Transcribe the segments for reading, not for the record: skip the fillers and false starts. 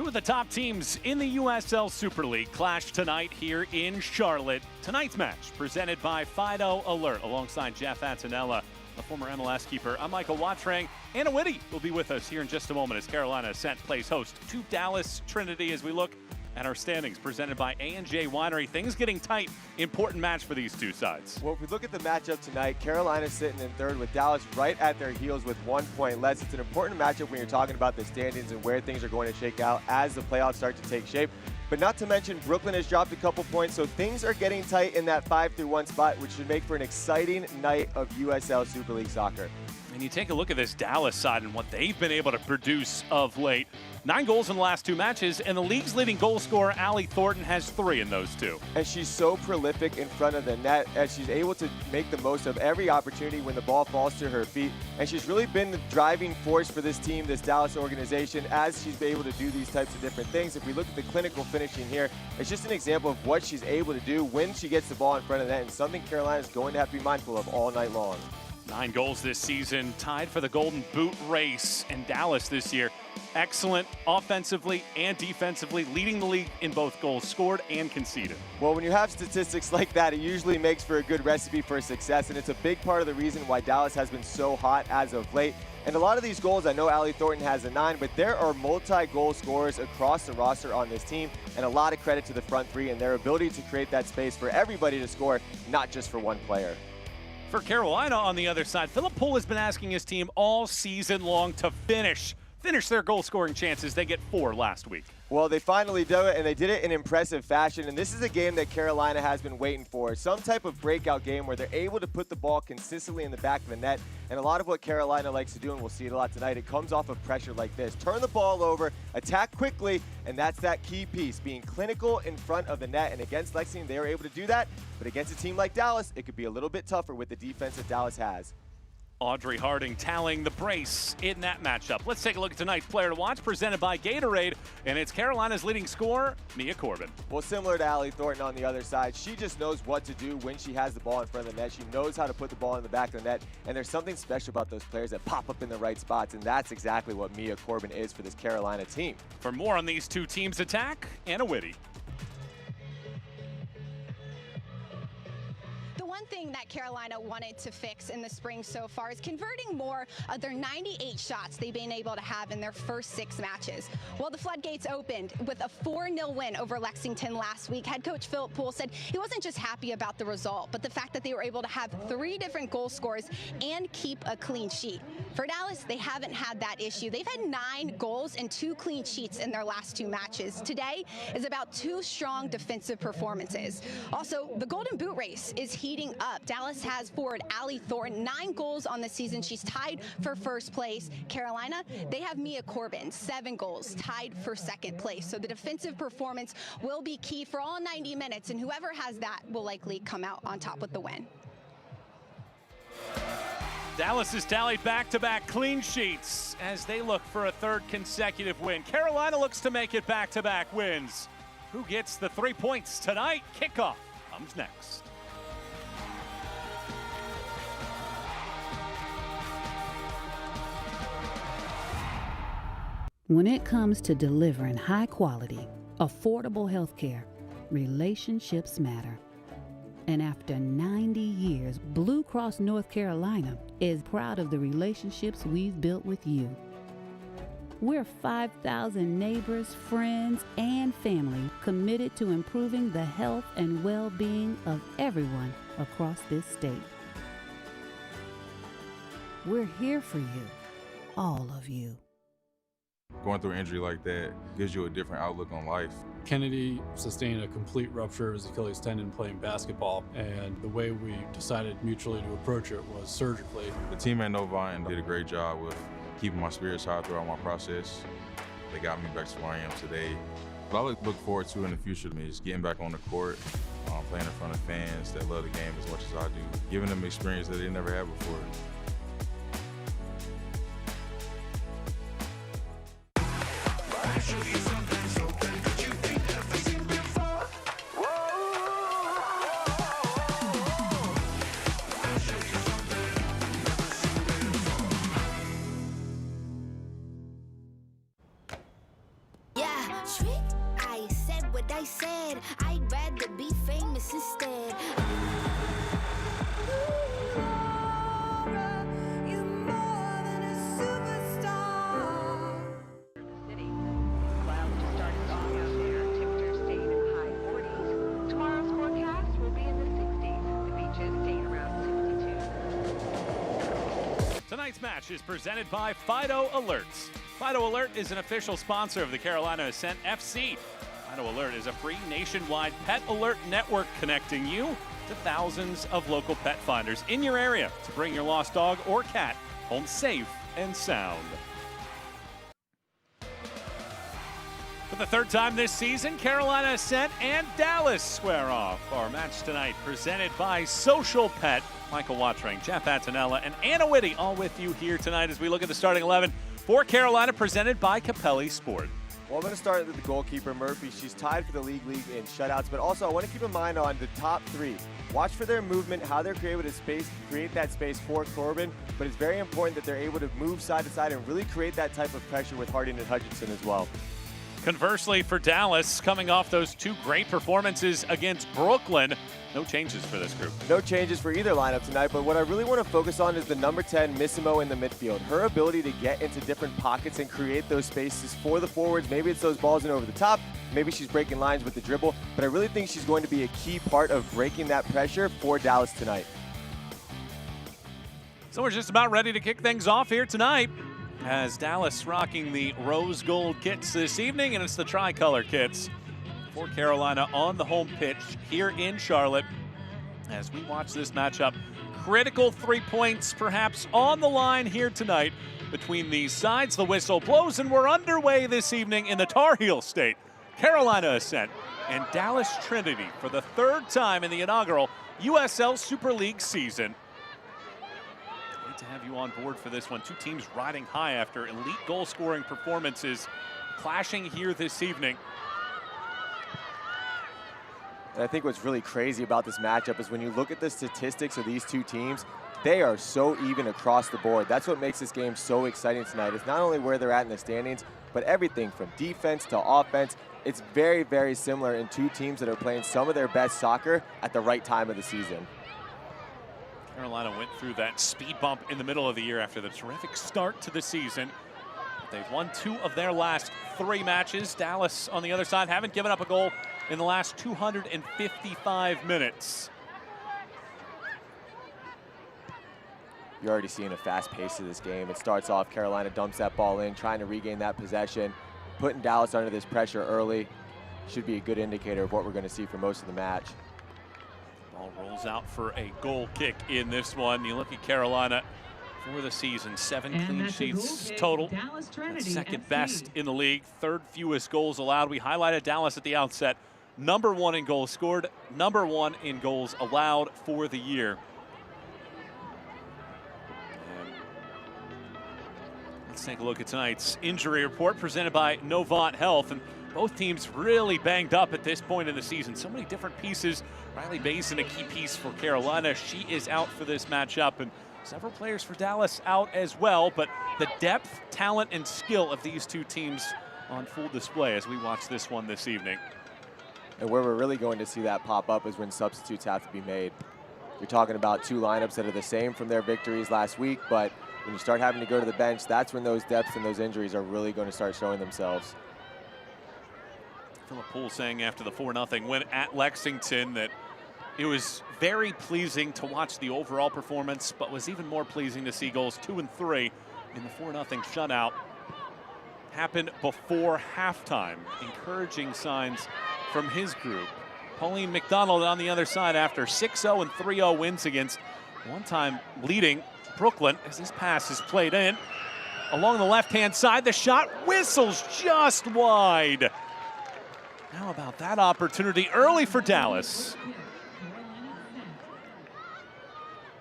Two of the top teams in the USL Super League clash tonight here in Charlotte. Tonight's match presented by Fido Alert alongside Jeff Antonella, the former MLS keeper. I'm Michael Watrang. Anna Whitty will be with us here in just a moment as Carolina Ascent plays host to Dallas Trinity as we look at our standings presented by A&J Winery. Things getting tight. Important match for these two sides. Well, if we look at the matchup tonight, Carolina's sitting in third with Dallas right at their heels with 1 point less. It's an important matchup when you're talking about the standings and where things are going to shake out as the playoffs start to take shape. But not to mention, Brooklyn has dropped a couple points, so things are getting tight in that 5-1 spot, which should make for an exciting night of USL Super League soccer. And you take a look at this Dallas side and what they've been able to produce of late. 9 goals in the last 2 matches, and the league's leading goal scorer, Allie Thornton, has 3 in those 2. And she's so prolific in front of the net as she's able to make the most of every opportunity when the ball falls to her feet. And she's really been the driving force for this team, this Dallas organization, as she's been able to do these types of different things. If we look at the clinical finishing here, it's just an example of what she's able to do when she gets the ball in front of the net, and something Carolina's going to have to be mindful of all night long. 9 goals this season, tied for the Golden Boot race. And Dallas this year, excellent offensively and defensively, leading the league in both goals scored and conceded. Well, when you have statistics like that, it usually makes for a good recipe for success, and it's a big part of the reason why Dallas has been so hot as of late. And a lot of these goals, I know Allie Thornton has a 9, but there are multi-goal scorers across the roster on this team, and a lot of credit to the front three and their ability to create that space for everybody to score, not just for one player. For Carolina on the other side, Philip Poole has been asking his team all season long to finish their goal-scoring chances. They get 4 last week. Well, they finally do it, and they did it in impressive fashion. And this is a game that Carolina has been waiting for. Some type of breakout game where they're able to put the ball consistently in the back of the net. And a lot of what Carolina likes to do, and we'll see it a lot tonight, it comes off of pressure like this. Turn the ball over, attack quickly, and that's that key piece, being clinical in front of the net. And against Lexington, they were able to do that. But against a team like Dallas, it could be a little bit tougher with the defense that Dallas has. Audrey Harding tallying the brace in that matchup. Let's take a look at tonight's player to watch, presented by Gatorade, and it's Carolina's leading scorer, Mia Corbin. Well, similar to Allie Thornton on the other side, she just knows what to do when she has the ball in front of the net. She knows how to put the ball in the back of the net, and there's something special about those players that pop up in the right spots, and that's exactly what Mia Corbin is for this Carolina team. For more on these two teams' attack, Anna Whitty. One thing that Carolina wanted to fix in the spring so far is converting more of their 98 shots they've been able to have in their first 6 matches. Well, the floodgates opened with a 4-0 win over Lexington last week. Head coach Philip Poole said he wasn't just happy about the result, but the fact that they were able to have 3 different goal scorers and keep a clean sheet. For Dallas, they haven't had that issue. They've had 9 goals and 2 clean sheets in their last 2 matches. Today is about 2 strong defensive performances. Also, the Golden Boot race is heating up. Dallas has forward Allie Thornton, 9 goals on the season. She's tied for first place. Carolina, they have Mia Corbin, 7 goals, tied for second place. So the defensive performance will be key for all 90 minutes, and whoever has that will likely come out on top with the win. Dallas has tallied back-to-back clean sheets as they look for a 3rd consecutive win. Carolina looks to make it back-to-back wins. Who gets the 3 points tonight? Kickoff comes next. When it comes to delivering high-quality, affordable health care, relationships matter. And after 90 years, Blue Cross North Carolina is proud of the relationships we've built with you. We're 5,000 neighbors, friends, and family committed to improving the health and well-being of everyone across this state. We're here for you, all of you. Going through an injury like that gives you a different outlook on life. Kennedy sustained a complete rupture of his Achilles tendon playing basketball, and the way we decided mutually to approach it was surgically. The team at Novine did a great job with keeping my spirits high throughout my process. They got me back to where I am today. What I look forward to in the future is getting back on the court, playing in front of fans that love the game as much as I do, giving them experience that they never had before. Yeah. they said. I'd rather be famous instead. Tonight's match is presented by Fido Alerts. Fido Alert is an official sponsor of the Carolina Ascent FC. Fido Alert is a free nationwide pet alert network connecting you to thousands of local pet finders in your area to bring your lost dog or cat home safe and sound. For the third time this season, Carolina Ascent and Dallas square off. Our match tonight presented by Social Pet. Michael Wattring, Jeff Attinella, and Anna Whitty all with you here tonight as we look at the starting 11 for Carolina, presented by Capelli Sport. Well, I'm going to start with the goalkeeper, Murphy. She's tied for the league in shutouts, but also I want to keep in mind on the top three. Watch for their movement, how they're able to create that space for Corbin, but it's very important that they're able to move side to side and really create that type of pressure with Harding and Hutchinson as well. Conversely, for Dallas, coming off those two great performances against Brooklyn, no changes for this group. No changes for either lineup tonight, but what I really want to focus on is the number 10, Missimo, in the midfield. Her ability to get into different pockets and create those spaces for the forwards. Maybe it's those balls in over the top. Maybe she's breaking lines with the dribble, but I really think she's going to be a key part of breaking that pressure for Dallas tonight. So we're just about ready to kick things off here tonight, as Dallas rocking the rose gold kits this evening, and it's the tricolor kits for Carolina on the home pitch here in Charlotte. As we watch this matchup, critical 3 points perhaps on the line here tonight between these sides. The whistle blows and we're underway this evening in the Tar Heel State. Carolina Ascent and Dallas Trinity for the third time in the inaugural USL Super League season. To have you on board for this one. Two teams riding high after elite goal-scoring performances, clashing here this evening. And I think what's really crazy about this matchup is when you look at the statistics of these two teams, they are so even across the board. That's what makes this game so exciting tonight. It's not only where they're at in the standings, but everything from defense to offense. It's very, very similar in two teams that are playing some of their best soccer at the right time of the season. Carolina went through that speed bump in the middle of the year after the terrific start to the season. They've won 2 of their last 3 matches. Dallas, on the other side, haven't given up a goal in the last 255 minutes. You're already seeing a fast pace of this game. It starts off, Carolina dumps that ball in, trying to regain that possession, putting Dallas under this pressure early. Should be a good indicator of what we're going to see for most of the match. Ball rolls out for a goal kick in this one. You look at Carolina for the season, 7 clean sheets total. That's second best in the league, third fewest goals allowed. We highlighted Dallas at the outset. Number 1 in goals scored, number 1 in goals allowed for the year. And let's take a look at tonight's injury report presented by Novant Health. And both teams really banged up at this point in the season. So many different pieces. Riley Basin, a key piece for Carolina. She is out for this matchup, and several players for Dallas out as well. But the depth, talent, and skill of these two teams on full display as we watch this one this evening. And where we're really going to see that pop up is when substitutes have to be made. You're talking about 2 lineups that are the same from their victories last week, but when you start having to go to the bench, that's when those depths and those injuries are really going to start showing themselves. Philip Poole saying after the 4-0 win at Lexington that it was very pleasing to watch the overall performance, but was even more pleasing to see goals 2 and 3 in the 4-0 shutout happen before halftime. Encouraging signs from his group. Pauline McDonald on the other side after 6-0 and 3-0 wins against one-time leading Brooklyn as this pass is played in. Along the left-hand side, the shot whistles just wide. How about that opportunity early for Dallas?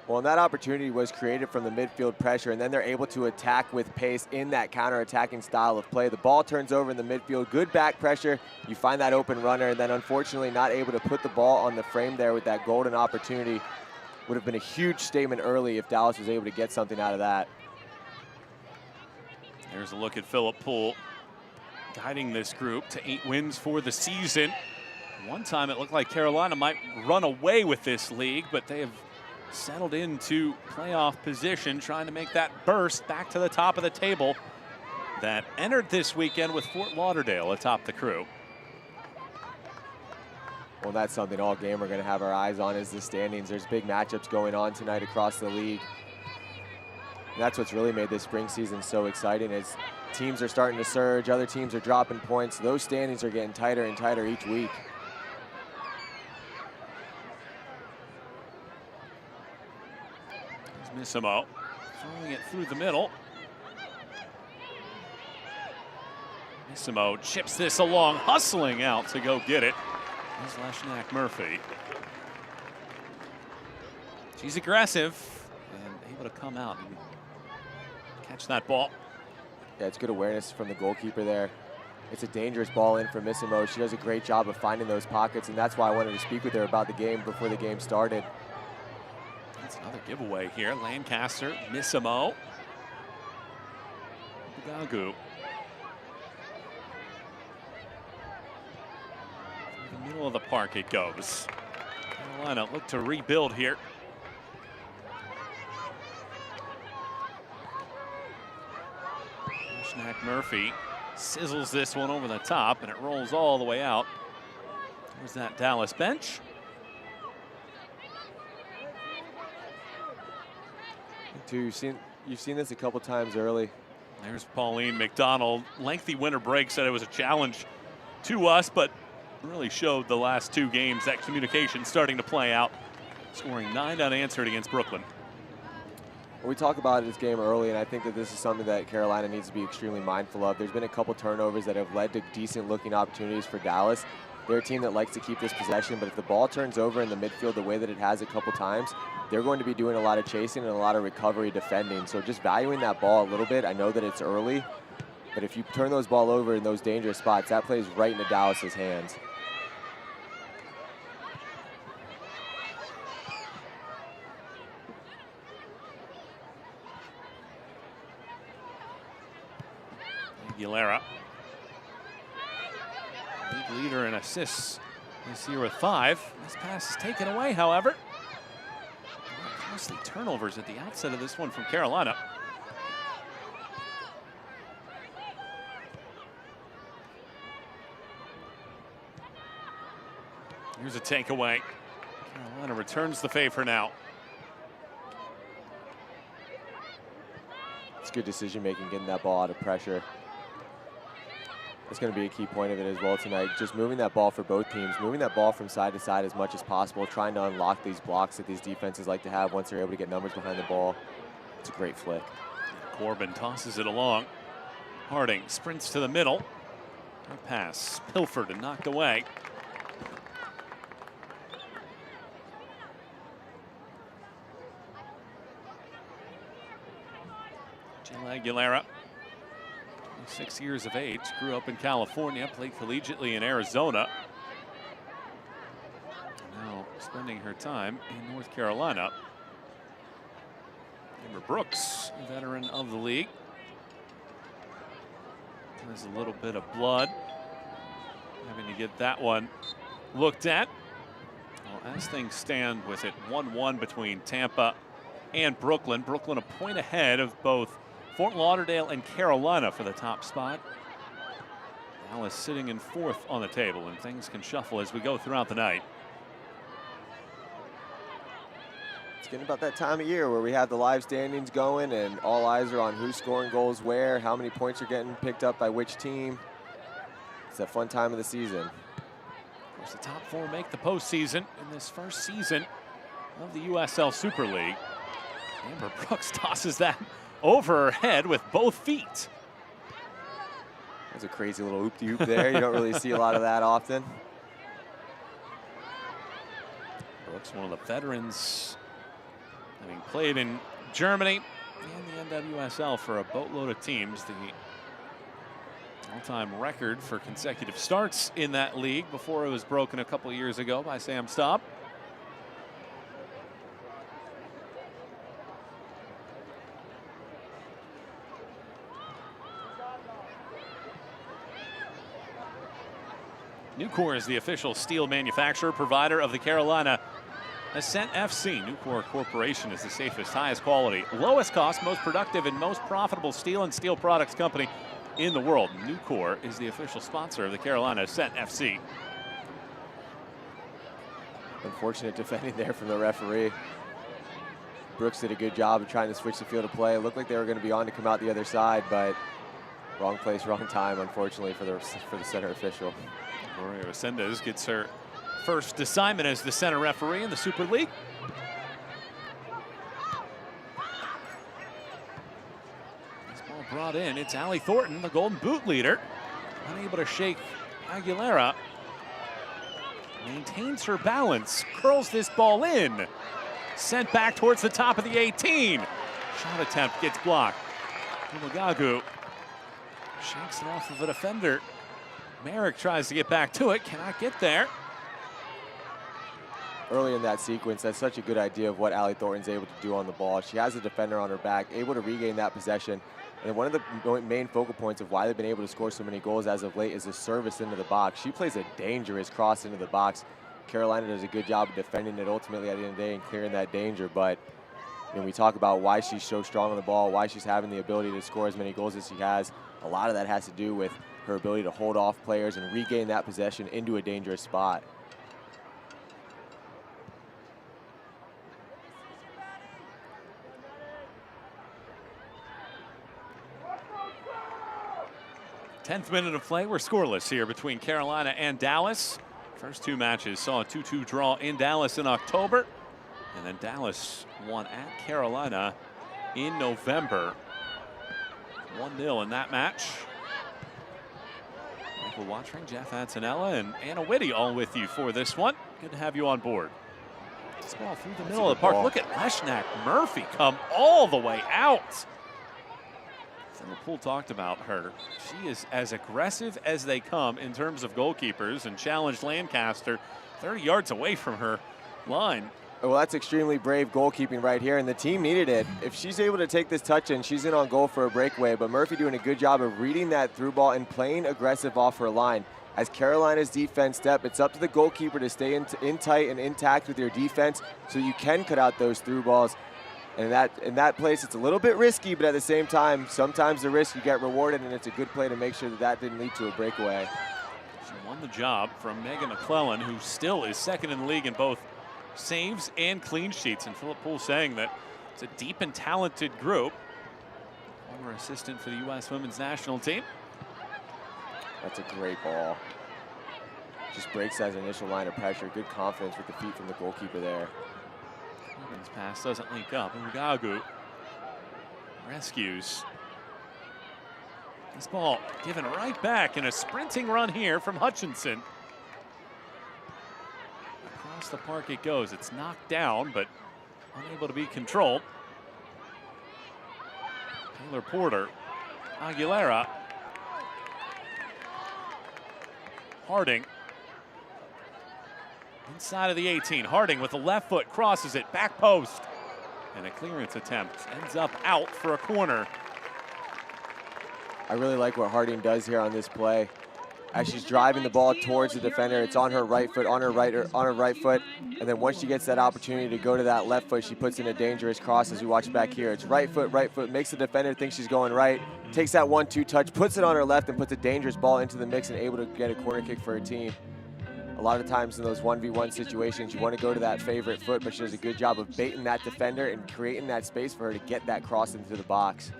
Well, and that opportunity was created from the midfield pressure, and then they're able to attack with pace in that counter-attacking style of play. The ball turns over in the midfield, good back pressure. You find that open runner, and then unfortunately not able to put the ball on the frame there with that golden opportunity. Would have been a huge statement early if Dallas was able to get something out of that. There's a look at Philip Poole, guiding this group to 8 wins for the season. One time it looked like Carolina might run away with this league, but they have settled into playoff position, trying to make that burst back to the top of the table that entered this weekend with Fort Lauderdale atop the crew. Well, that's something all game we're going to have our eyes on is the standings. There's big matchups going on tonight across the league. And that's what's really made this spring season so exciting is teams are starting to surge, other teams are dropping points. Those standings are getting tighter and tighter each week. Missimo throwing it through the middle. Missimo chips this along, hustling out to go get it. Here's Leshnak Murphy. She's aggressive and able to come out and catch that ball. Yeah, it's good awareness from the goalkeeper there. It's a dangerous ball in for Missimo. She does a great job of finding those pockets, and that's why I wanted to speak with her about the game before the game started. That's another giveaway here. Lancaster, Missimo. Bugagu. Through the middle of the park it goes. Carolina look to rebuild here. Leshnak Murphy sizzles this one over the top, and it rolls all the way out. There's that Dallas bench. You've seen this a couple times early. There's Pauline McDonald. Lengthy winter break, said it was a challenge to us, but really showed the last two games that communication starting to play out, scoring 9 unanswered against Brooklyn. We talk about this game early, and I think that this is something that Carolina needs to be extremely mindful of. There's been a couple turnovers that have led to decent-looking opportunities for Dallas. They're a team that likes to keep this possession, but if the ball turns over in the midfield the way that it has a couple times, they're going to be doing a lot of chasing and a lot of recovery defending. So just valuing that ball a little bit. I know that it's early, but if you turn those ball over in those dangerous spots, that plays right into Dallas's hands. Aguilera, league leader in assists this year with 5. This pass is taken away, however. Costly turnovers at the outset of this one from Carolina. Here's a takeaway. Carolina returns the favor now. It's good decision making, getting that ball out of pressure. That's going to be a key point of it as well tonight. Just moving that ball for both teams, moving that ball from side to side as much as possible, trying to unlock these blocks that these defenses like to have once they're able to get numbers behind the ball. It's a great flick. Corbin tosses it along. Harding sprints to the middle. A pass pilfered and knocked away. Jill Aguilera, 6 years of age, grew up in California, played collegiately in Arizona. Now spending her time in North Carolina. Amber Brooks, veteran of the league. There's a little bit of blood. Having to get that one looked at. Well, as things stand with it 1-1 between Tampa and Brooklyn. Brooklyn a point ahead of both Fort Lauderdale and Carolina for the top spot. Dallas sitting in 4th on the table, and things can shuffle as we go throughout the night. It's getting about that time of year where we have the live standings going and all eyes are on who's scoring goals where, how many points are getting picked up by which team. It's that fun time of the season. Of course, the top 4 make the postseason in this first season of the USL Super League. Amber Brooks tosses that over her head with both feet. That's a crazy little oop-de-oop there. You don't really see a lot of that often. Brooks, one of the veterans, having played in Germany and the NWSL for a boatload of teams. The all-time record for consecutive starts in that league before it was broken a couple years ago by Sam Staub. Nucor is the official steel manufacturer, provider of the Carolina Ascent FC. Nucor Corporation is the safest, highest quality, lowest cost, most productive, and most profitable steel and steel products company in the world. Nucor is the official sponsor of the Carolina Ascent FC. Unfortunate defending there from the referee. Brooks did a good job of trying to switch the field of play. It looked like they were going to be on to come out the other side, but wrong place, wrong time, unfortunately, for the center official. Gloria Ascendez gets her first assignment as the center referee in the Super League. This ball brought in. It's Allie Thornton, the Golden Boot leader. Unable to shake Aguilera. Maintains her balance, curls this ball in. Sent back towards the top of the 18. Shot attempt gets blocked. Umagagu shakes it off of a defender. Merrick tries to get back to it, cannot get there. Early in that sequence, that's such a good idea of what Allie Thornton's able to do on the ball. She has a defender on her back, able to regain that possession. And one of the main focal points of why they've been able to score so many goals as of late is the service into the box. She plays a dangerous cross into the box. Carolina does a good job of defending it ultimately at the end of the day and clearing that danger. But when we talk about why she's so strong on the ball, why she's having the ability to score as many goals as she has, a lot of that has to do with her ability to hold off players and regain that possession into a dangerous spot. Tenth minute of play. We're scoreless here between Carolina and Dallas. First two matches saw a 2-2 draw in Dallas in October. And then Dallas won at Carolina in November. 1-0 in that match. Michael Watring, Jeff Antonella, and Anna Whitty all with you for this one. Good to have you on board. This ball through the middle of the park. Ball. Look at Leshnak Murphy come all the way out. Liverpool talked about her. She is as aggressive as they come in terms of goalkeepers and challenged Lancaster 30 yards away from her line. Well, that's extremely brave goalkeeping right here, and the team needed it. If she's able to take this touch in, she's in on goal for a breakaway, but Murphy doing a good job of reading that through ball and playing aggressive off her line. As Carolina's defense step, it's up to the goalkeeper to stay in tight and intact with your defense so you can cut out those through balls. And in that place, it's a little bit risky, but at the same time, sometimes the risk you get rewarded, and it's a good play to make sure that that didn't lead to a breakaway. She won the job from Megan McClellan, who still is second in the league in both saves and clean sheets. And Philip Poole saying that it's a deep and talented group. Former assistant for the U.S. women's national team. That's a great ball. Just breaks that initial line of pressure. Good confidence with the feet from the goalkeeper there. This pass doesn't link up. Umagagu rescues. This ball given right back in a sprinting run here from Hutchinson. Across the park it goes. It's knocked down, but unable to be controlled. Taylor Porter, Aguilera, Harding. Inside of the 18, Harding with the left foot crosses it, back post. And a clearance attempt ends up out for a corner. I really like what Harding does here on this play. As she's driving the ball towards the defender, it's on her right foot, on her right foot. And then once she gets that opportunity to go to that left foot, she puts in a dangerous cross as we watch back here. It's right foot, makes the defender think she's going right, takes that 1-2 touch, puts it on her left and puts a dangerous ball into the mix and able to get a corner kick for her team. A lot of times in those 1v1 situations, you want to go to that favorite foot, but she does a good job of baiting that defender and creating that space for her to get that cross into the box.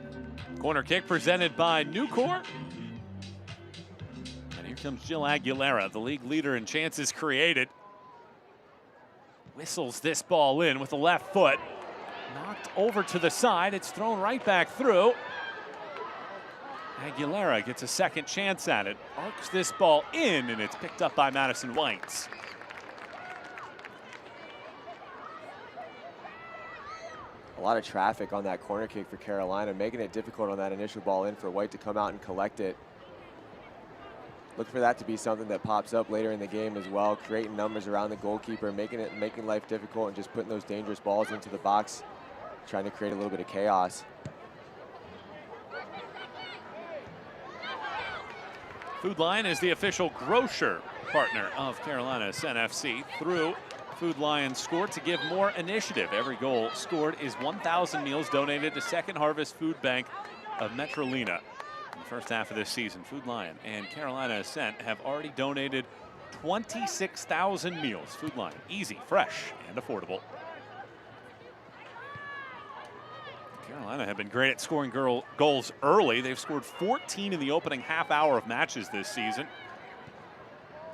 Corner kick presented by Nucor. And here comes Jill Aguilera, the league leader in chances created. Whistles this ball in with the left foot. Knocked over to the side. It's thrown right back through. Aguilera gets a second chance at it. Arcs this ball in, and it's picked up by Madison White. A lot of traffic on that corner kick for Carolina, making it difficult on that initial ball in for White to come out and collect it. Look for that to be something that pops up later in the game as well, creating numbers around the goalkeeper, making life difficult and just putting those dangerous balls into the box, trying to create a little bit of chaos. Food Lion is the official grocer partner of Carolina Ascent FC. Through Food Lion scored to give more initiative. Every goal scored is 1,000 meals donated to Second Harvest Food Bank of Metrolina. In the first half of this season, Food Lion and Carolina Ascent have already donated 26,000 meals. Food Lion, easy, fresh, and affordable. Carolina have been great at scoring goals early. They've scored 14 in the opening half hour of matches this season.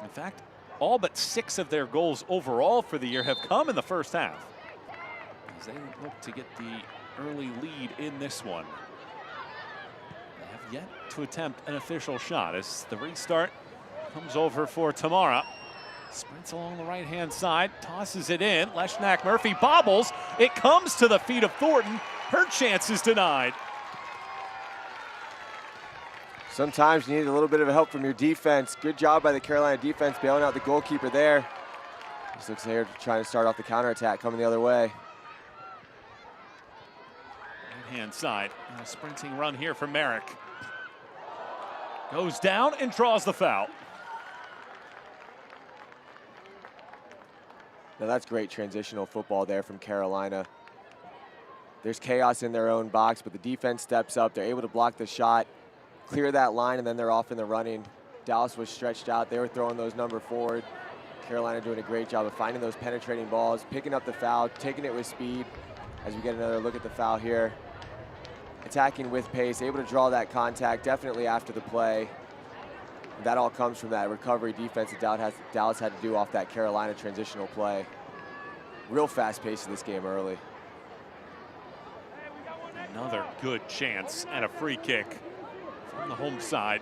In fact, all but 6 of their goals overall for the year have come in the first half, as they look to get the early lead in this one. They have yet to attempt an official shot as the restart comes over for Tamara. Sprints along the right-hand side, tosses it in. Leshnak Murphy bobbles. It comes to the feet of Thornton. Her chance is denied. Sometimes you need a little bit of help from your defense. Good job by the Carolina defense bailing out the goalkeeper there. This looks here trying to start off the counterattack coming the other way. Right-hand side, a sprinting run here for Merrick. Goes down and draws the foul. Now that's great transitional football there from Carolina. There's chaos in their own box, but the defense steps up. They're able to block the shot, clear that line, and then they're off in the running. Dallas was stretched out. They were throwing those number forward. Carolina doing a great job of finding those penetrating balls, picking up the foul, taking it with speed. As we get another look at the foul here. Attacking with pace, able to draw that contact, definitely after the play. And that all comes from that recovery defense that Dallas had to do off that Carolina transitional play. Real fast pace in this game early. Another good chance and a free kick from the home side.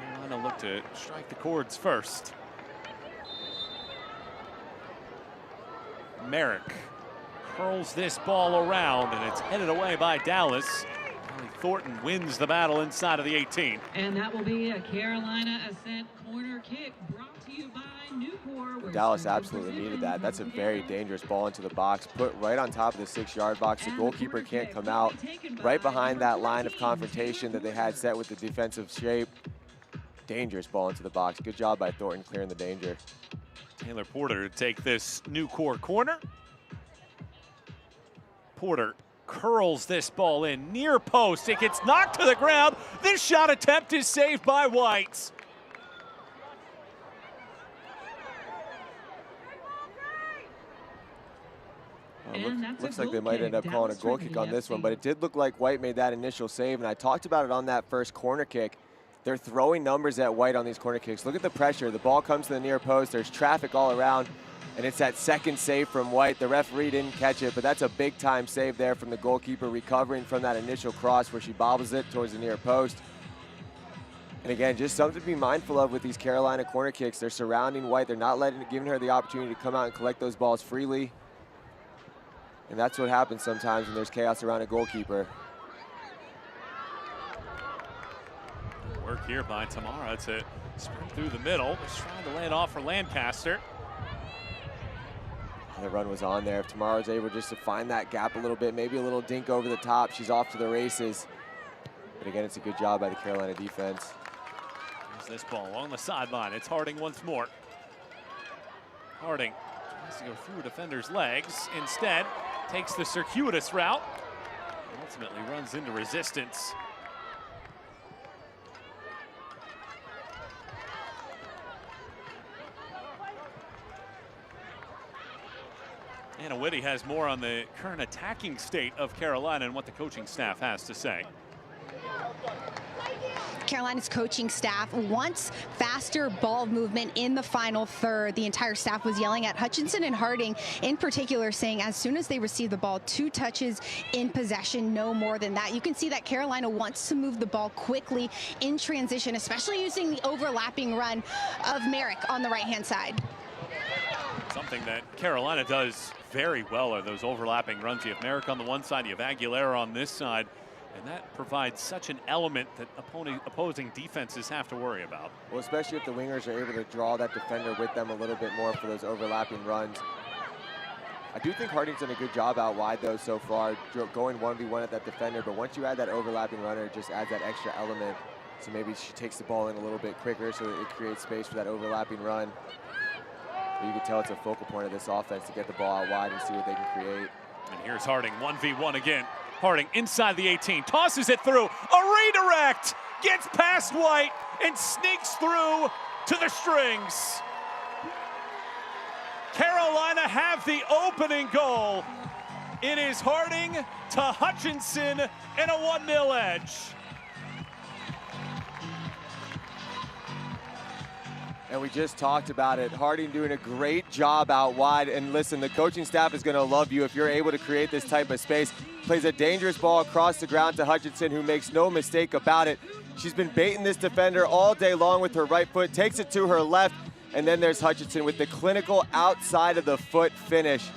Carolina look to strike the chords first. Merrick curls this ball around, and it's headed away by Dallas. Thornton wins the battle inside of the 18. And that will be a Carolina Ascent corner kick brought to you by Newport. Dallas absolutely needed that. That's a very dangerous ball into the box, put right on top of the 6-yard box. The goalkeeper can't come out. Right behind that line of confrontation that they had set with the defensive shape. Dangerous ball into the box. Good job by Thornton clearing the danger. Taylor Porter to take this Newport corner. Porter curls this ball in near post. It gets knocked to the ground. This shot attempt is saved by White. Looks like they might end up calling a goal kick on this one, but it did look like White made that initial save, and I talked about it on that first corner kick. They're throwing numbers at White on these corner kicks. Look at the pressure. The ball comes to the near post. There's traffic all around, and it's that second save from White. The referee didn't catch it, but that's a big-time save there from the goalkeeper, recovering from that initial cross where she bobbles it towards the near post. And again, just something to be mindful of with these Carolina corner kicks. They're surrounding White. They're not giving her the opportunity to come out and collect those balls freely. And that's what happens sometimes when there's chaos around a goalkeeper. Work here by Tamara to sprint through the middle. Just trying to lay it off for Lancaster. The run was on there. If Tamara was able just to find that gap a little bit, maybe a little dink over the top, she's off to the races. But again, it's a good job by the Carolina defense. Here's this ball along the sideline. It's Harding once more. Harding tries to go through a defender's legs. Instead, takes the circuitous route. And ultimately runs into resistance. Anna Whitty has more on the current attacking state of Carolina and what the coaching staff has to say. Carolina's coaching staff wants faster ball movement in the final third. The entire staff was yelling at Hutchinson and Harding in particular, saying as soon as they receive the ball, 2 touches in possession, no more than that. You can see that Carolina wants to move the ball quickly in transition, especially using the overlapping run of Merrick on the right-hand side. Something that Carolina does very well are those overlapping runs. You have Merrick on the one side, you have Aguilera on this side, and that provides such an element that opposing defenses have to worry about. Well, especially if the wingers are able to draw that defender with them a little bit more for those overlapping runs. I do think Harding's done a good job out wide, though, so far, going 1v1 at that defender, but once you add that overlapping runner, it just adds that extra element. So maybe she takes the ball in a little bit quicker so that it creates space for that overlapping run. But you can tell it's a focal point of this offense to get the ball out wide and see what they can create. And here's Harding, 1v1 again. Harding inside the 18, tosses it through, a redirect, gets past White, and sneaks through to the strings. Carolina have the opening goal. It is Harding to Hutchinson and a 1-0 edge. And we just talked about it. Harding doing a great job out wide. And listen, the coaching staff is going to love you if you're able to create this type of space. Plays a dangerous ball across the ground to Hutchinson, who makes no mistake about it. She's been baiting this defender all day long with her right foot, takes it to her left, and then there's Hutchinson with the clinical outside of the foot finish.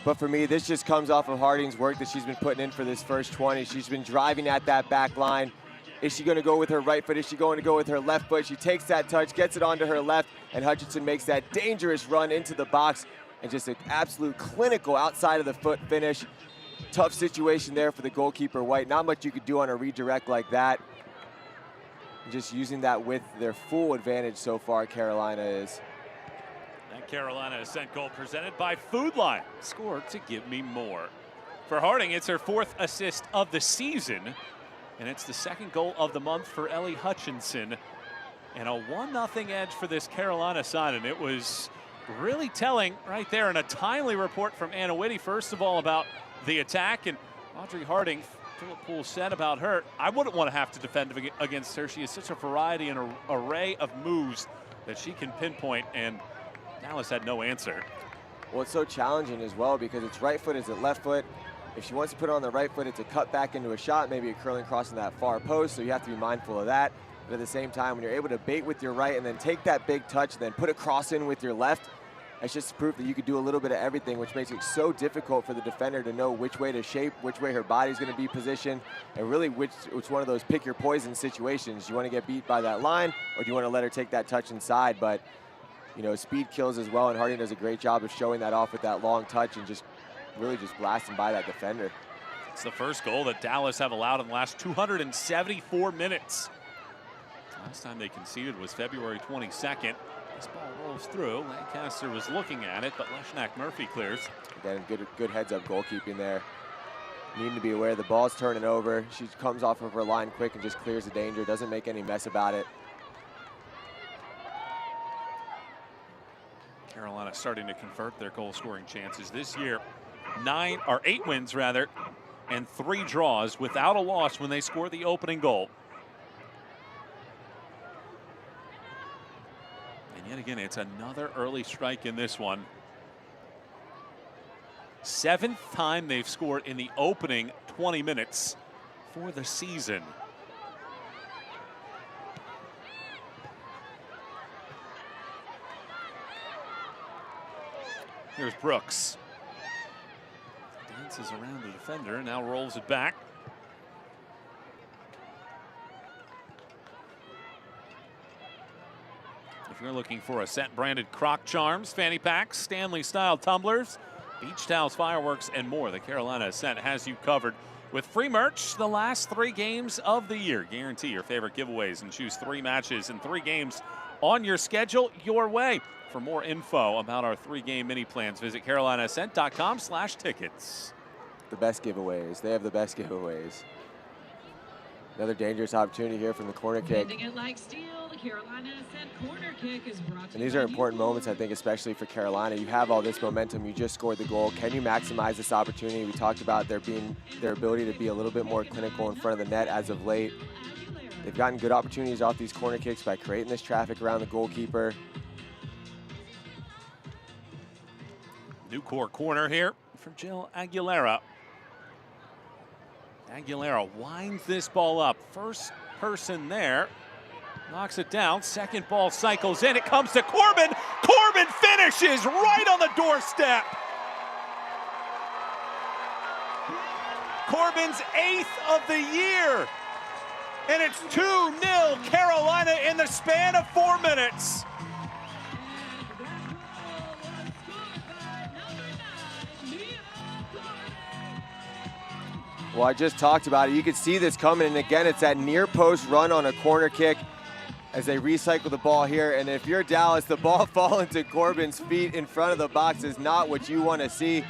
But for me, this just comes off of Harding's work that she's been putting in for this first 20. She's been driving at that back line. Is she going to go with her right foot? Is she going to go with her left foot? She takes that touch, gets it onto her left, and Hutchinson makes that dangerous run into the box, and just an absolute clinical outside of the foot finish. Tough situation there for the goalkeeper, White. Not much you could do on a redirect like that. Just using that with their full advantage so far, Carolina is. That Carolina Ascent goal presented by Food Line. Score to give me more. For Harding, it's her 4th assist of the season. And it's the 2nd goal of the month for Ellie Hutchinson. And a 1-0 edge for this Carolina side. And it was really telling right there, and a timely report from Anna Whitty, first of all, about the attack. And Audrey Harding, Philip Poole said about her, I wouldn't want to have to defend against her. She has such a variety and an array of moves that she can pinpoint, and Dallas had no answer. Well, it's so challenging as well because it's right foot, is it left foot? If she wants to put it on the right foot, it's a cut back into a shot, maybe a curling cross in that far post, so you have to be mindful of that. But at the same time, when you're able to bait with your right and then take that big touch and then put a cross in with your left, it's just proof that you could do a little bit of everything, which makes it so difficult for the defender to know which way to shape, which way her body's going to be positioned, and really which one of those pick your poison situations. You want to get beat by that line, or do you want to let her take that touch inside? But, you know, speed kills as well, and Harding does a great job of showing that off with that long touch and just really just blasting by that defender. It's the first goal that Dallas have allowed in the last 274 minutes. Last time they conceded was February 22nd. This ball rolls through. Lancaster was looking at it, but Leshnak Murphy clears. Again, good heads-up goalkeeping there. Needing to be aware the ball's turning over. She comes off of her line quick and just clears the danger. Doesn't make any mess about it. Carolina starting to convert their goal-scoring chances this year. 8 wins rather, and 3 draws without a loss when they score the opening goal. And yet again, it's another early strike in this one. 7th time they've scored in the opening 20 minutes for the season. Here's Brooks. Dances around the defender, now rolls it back. If you're looking for Ascent branded crock charms, fanny packs, Stanley style tumblers, beach towels, fireworks, and more, the Carolina Ascent has you covered with free merch the last 3 games of the year. Guarantee your favorite giveaways and choose 3 matches and 3 games on your schedule your way. For more info about our 3-game mini plans, visit carolinaascent.com/tickets. The best giveaways. They have the best giveaways. Another dangerous opportunity here from the corner kick. Bending it like steel, the Carolina Ascent corner kick is brought to And these are important moments, I think, especially for Carolina. You have all this momentum. You just scored the goal. Can you maximize this opportunity? We talked about their ability to be a little bit more clinical in front of the net as of late. They've gotten good opportunities off these corner kicks by creating this traffic around the goalkeeper. New core corner here for Jill Aguilera. Aguilera winds this ball up. First person there. Knocks it down. Second ball cycles in. It comes to Corbin. Corbin finishes right on the doorstep. Corbin's 8th of the year. And it's 2-0 Carolina in the span of 4 minutes. Well, I just talked about it. You could see this coming, and again, it's that near post run on a corner kick as they recycle the ball here. And if you're Dallas, the ball falling to Corbin's feet in front of the box is not what you want to see.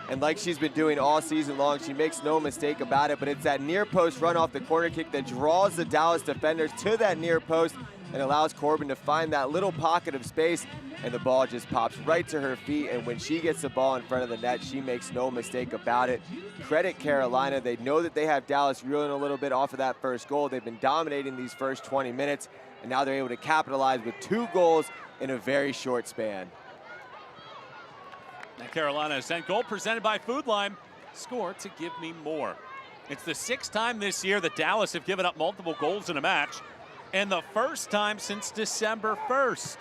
And like she's been doing all season long, she makes no mistake about it, but it's that near post run off the corner kick that draws the Dallas defenders to that near post and allows Corbin to find that little pocket of space, and the ball just pops right to her feet. And when she gets the ball in front of the net, she makes no mistake about it. Credit Carolina. They know that they have Dallas reeling a little bit off of that first goal. They've been dominating these first 20 minutes, and now they're able to capitalize with 2 goals in a very short span. That Carolina Ascent goal presented by Food Line. Score to give me more. It's the 6th time this year that Dallas have given up multiple goals in a match, and the first time since December 1st.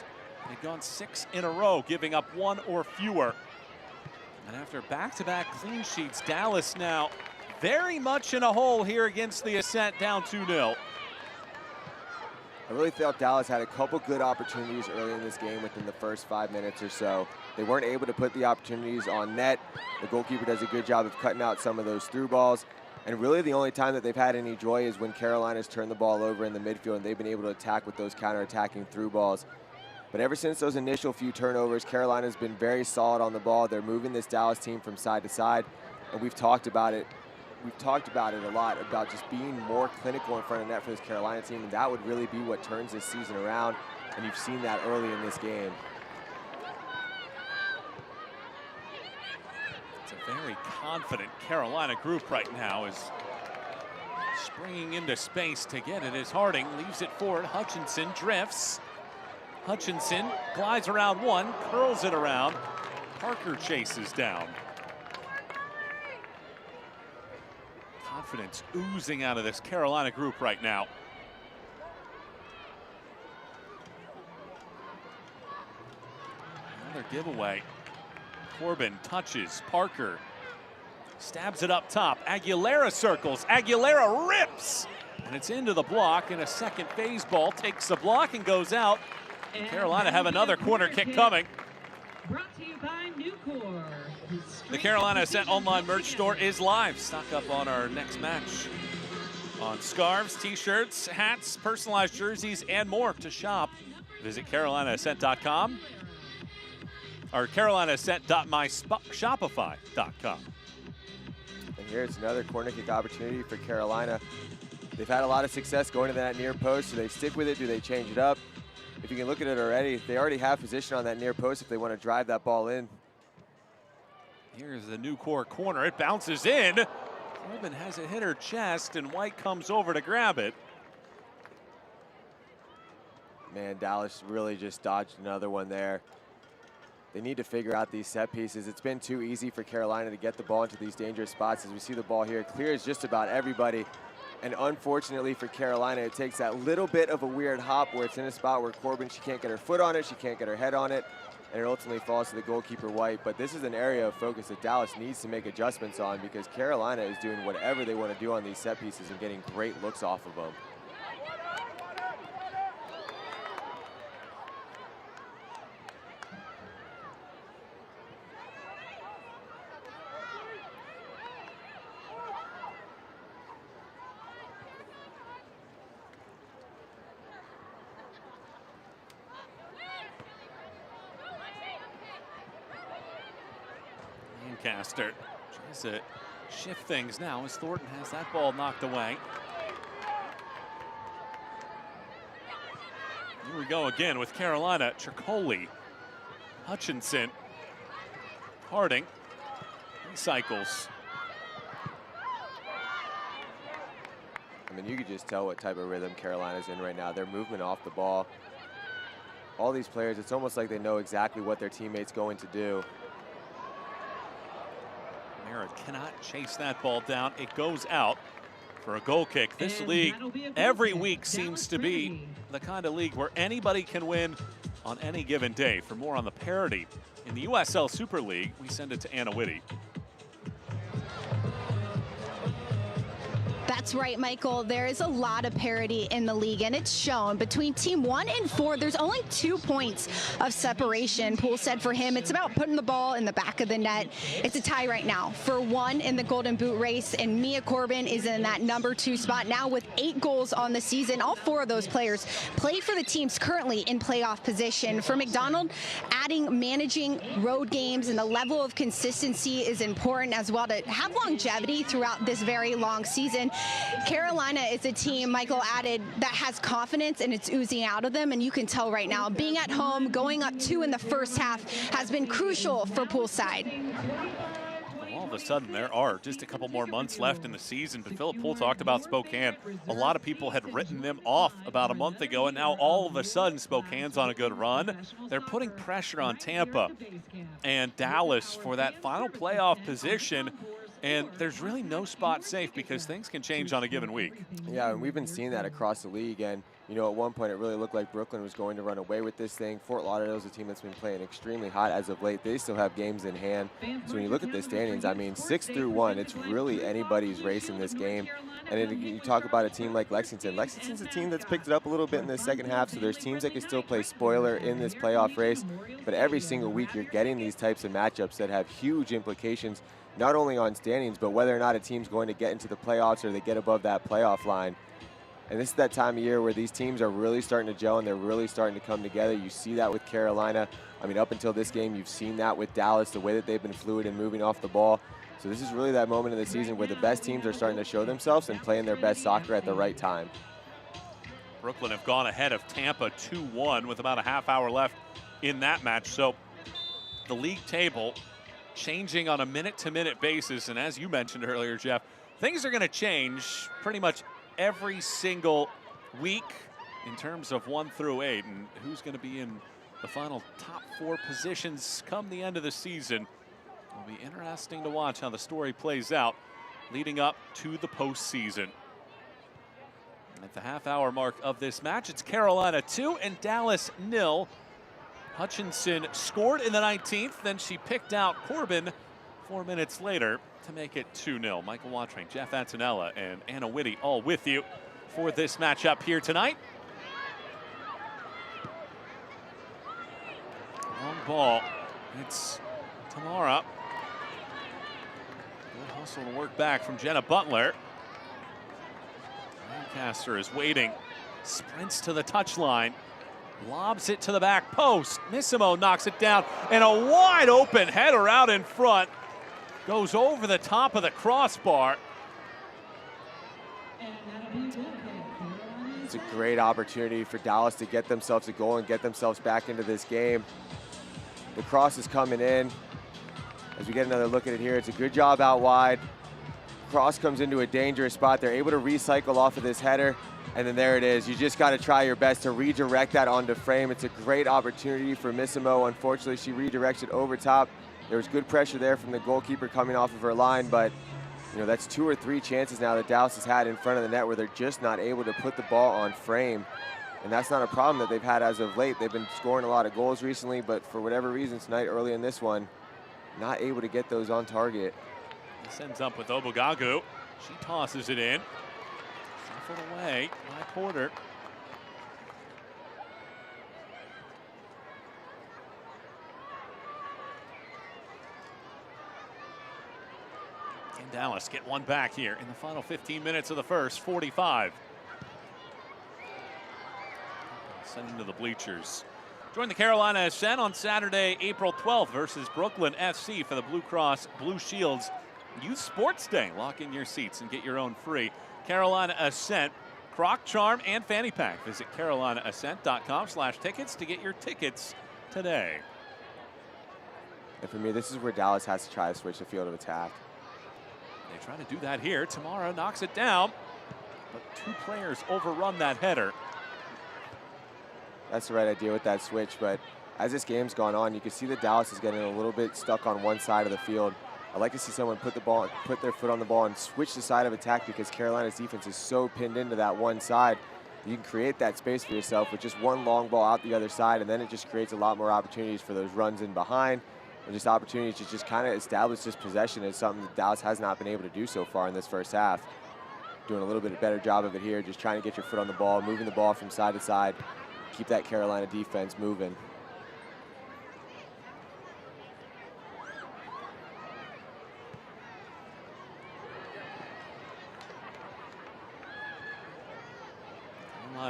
They've gone 6 in a row, giving up 1 or fewer. And after back-to-back clean sheets, Dallas now very much in a hole here against the Ascent, down 2-0. I really felt Dallas had a couple good opportunities early in this game within the first 5 minutes or so. They weren't able to put the opportunities on net. The goalkeeper does a good job of cutting out some of those through balls. And really the only time that they've had any joy is when Carolina's turned the ball over in the midfield and they've been able to attack with those counter-attacking through balls. But ever since those initial few turnovers, Carolina's been very solid on the ball. They're moving this Dallas team from side to side, and we've talked about it. We've talked about it a lot, about just being more clinical in front of net for this Carolina team, and that would really be what turns this season around, and you've seen that early in this game. It's a very confident Carolina group right now, is springing into space to get it as Harding leaves it forward. Hutchinson drifts. Hutchinson glides around one, curls it around. Parker chases down. Confidence oozing out of this Carolina group right now. Another giveaway. Corbin touches Parker. Stabs it up top. Aguilera circles. Aguilera rips. And it's into the block, and a second phase ball takes the block and goes out. And Carolina have another corner kick coming. Brought to you by Nucor. The Carolina Ascent online merch store is live. Stock up on our next match. On scarves, t-shirts, hats, personalized jerseys, and more. To shop, visit CarolinaAscent.com or CarolinaAscent.myshopify.com. And here's another corner kick opportunity for Carolina. They've had a lot of success going to that near post. Do they stick with it? Do they change it up? If you can look at it already, they already have position on that near post if they want to drive that ball in. Here's the Nucor corner. It bounces in. Corbin has it hit her chest, and White comes over to grab it. Man, Dallas really just dodged another one there. They need to figure out these set pieces. It's been too easy for Carolina to get the ball into these dangerous spots. As we see the ball here, it clears just about everybody. And unfortunately for Carolina, it takes that little bit of a weird hop where it's in a spot where Corbin, she can't get her foot on it, she can't get her head on it, and it ultimately falls to the goalkeeper, White. But this is an area of focus that Dallas needs to make adjustments on, because Carolina is doing whatever they want to do on these set pieces and getting great looks off of them. Lancaster tries to shift things now as Thornton has that ball knocked away. Here we go again with Carolina. Tricoli, Hutchinson, Harding, recycles. I mean, you could just tell what type of rhythm Carolina's in right now. Their movement off the ball. All these players, it's almost like they know exactly what their teammate's going to do. Merritt cannot chase that ball down. It goes out for a goal kick. This league every week seems to be the kind of league where anybody can win on any given day. For more on the parity in the USL Super League, we send it to Anna Whitty. That's That's right, Michael. There is a lot of parity in the league, and it's shown. Between Team 1 and 4, there's only 2 points of separation. Poole said for him, it's about putting the ball in the back of the net. It's a tie right now for 1 in the Golden Boot race, and Mia Corbin is in that number 2 spot now with 8 goals on the season. All 4 of those players play for the teams currently in playoff position. For McDonald, managing road games and the level of consistency is important as well to have longevity throughout this very long season. Carolina is a team, Michael added, that has confidence and it's oozing out of them, and you can tell right now being at home, going up 2 in the first half has been crucial for Poolside. All of a sudden, there are just a couple more months left in the season, but Philip Poole talked about Spokane. A lot of people had written them off about a month ago, and now all of a sudden Spokane's on a good run. They're putting pressure on Tampa and Dallas for that final playoff position, and there's really no spot safe because things can change on a given week. Yeah, and we've been seeing that across the league, and you know, at one point it really looked like Brooklyn was going to run away with this thing. Fort Lauderdale is a team that's been playing extremely hot as of late. They still have games in hand. So when you look at the standings, I mean, 6 through 1, it's really anybody's race in this game. And you talk about a team like Lexington. Lexington's a team that's picked it up a little bit in the second half, so there's teams that can still play spoiler in this playoff race. But every single week you're getting these types of matchups that have huge implications, not only on standings, but whether or not a team's going to get into the playoffs or they get above that playoff line. And this is that time of year where these teams are really starting to gel and they're really starting to come together. You see that with Carolina. I mean, up until this game, you've seen that with Dallas, the way that they've been fluid and moving off the ball. So this is really that moment in the season where the best teams are starting to show themselves and playing their best soccer at the right time. Brooklyn have gone ahead of Tampa 2-1 with about a half hour left in that match. So the league table changing on a minute-to-minute basis. And as you mentioned earlier, Jeff, things are going to change pretty much every single week in terms of 1 through 8 and who's going to be in the final top 4 positions come the end of the season. It'll be interesting to watch how the story plays out leading up to the postseason. At the half-hour mark of this match, it's Carolina 2 and Dallas 0. Hutchinson scored in the 19th, then she picked out Corbin 4 minutes later to make it 2-0. Michael Watring, Jeff Antonella, and Anna Whitty all with you for this matchup here tonight. Long ball. It's Tamara. Good hustle to work back from Jenna Butler. Lancaster is waiting. Sprints to the touchline. Lobs it to the back post. Missimo knocks it down, and a wide open header out in front. Goes over the top of the crossbar. It's a great opportunity for Dallas to get themselves a goal and get themselves back into this game. The cross is coming in. As we get another look at it here, it's a good job out wide. Cross comes into a dangerous spot. They're able to recycle off of this header, and then there it is. You just got to try your best to redirect that onto frame. It's a great opportunity for Missimo. Unfortunately, she redirects it over top. There was good pressure there from the goalkeeper coming off of her line, but you know, that's 2 or 3 chances now that Dallas has had in front of the net where they're just not able to put the ball on frame. And that's not a problem that they've had as of late. They've been scoring a lot of goals recently, but for whatever reason tonight, early in this one, not able to get those on target. This ends up with Obogagu. She tosses it in. Shuffled away by Porter. And Dallas get one back here in the final 15 minutes of the first, 45. Send into the bleachers. Join the Carolina Ascent on Saturday, April 12th versus Brooklyn FC for the Blue Cross Blue Shields Youth Sports Day. Lock in your seats and get your own free Carolina Ascent Croc, Charm, and Fanny Pack. Visit carolinaascent.com/tickets to get your tickets today. And for me, this is where Dallas has to try to switch the field of attack. They try to do that here. Tamara knocks it down, but 2 players overrun that header. That's the right idea with that switch, but as this game's gone on, you can see that Dallas is getting a little bit stuck on one side of the field. I'd like to see someone put their foot on the ball and switch the side of attack because Carolina's defense is so pinned into that one side. You can create that space for yourself with just one long ball out the other side, and then it just creates a lot more opportunities for those runs in behind and just opportunities to just kind of establish this possession as something that Dallas has not been able to do so far in this first half. doing a little bit better job of it here, just trying to get your foot on the ball, moving the ball from side to side, keep that Carolina defense moving.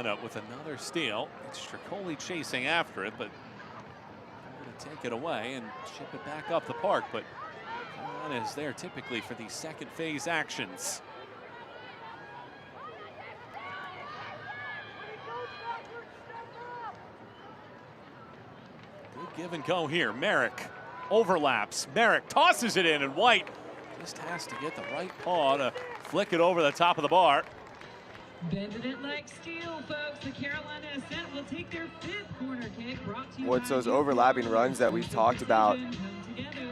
Up with another steal. It's Stricoli chasing after it, but going to take it away and ship it back up the park. But Carolina is there typically for these second phase actions. Good give and go here. Merrick overlaps. Merrick tosses it in, and White just has to get the right paw to flick it over the top of the bar. Bending it like steel, folks. The Carolina Ascent will take their 5th corner kick. Brought to you What's by those overlapping runs that we've talked about?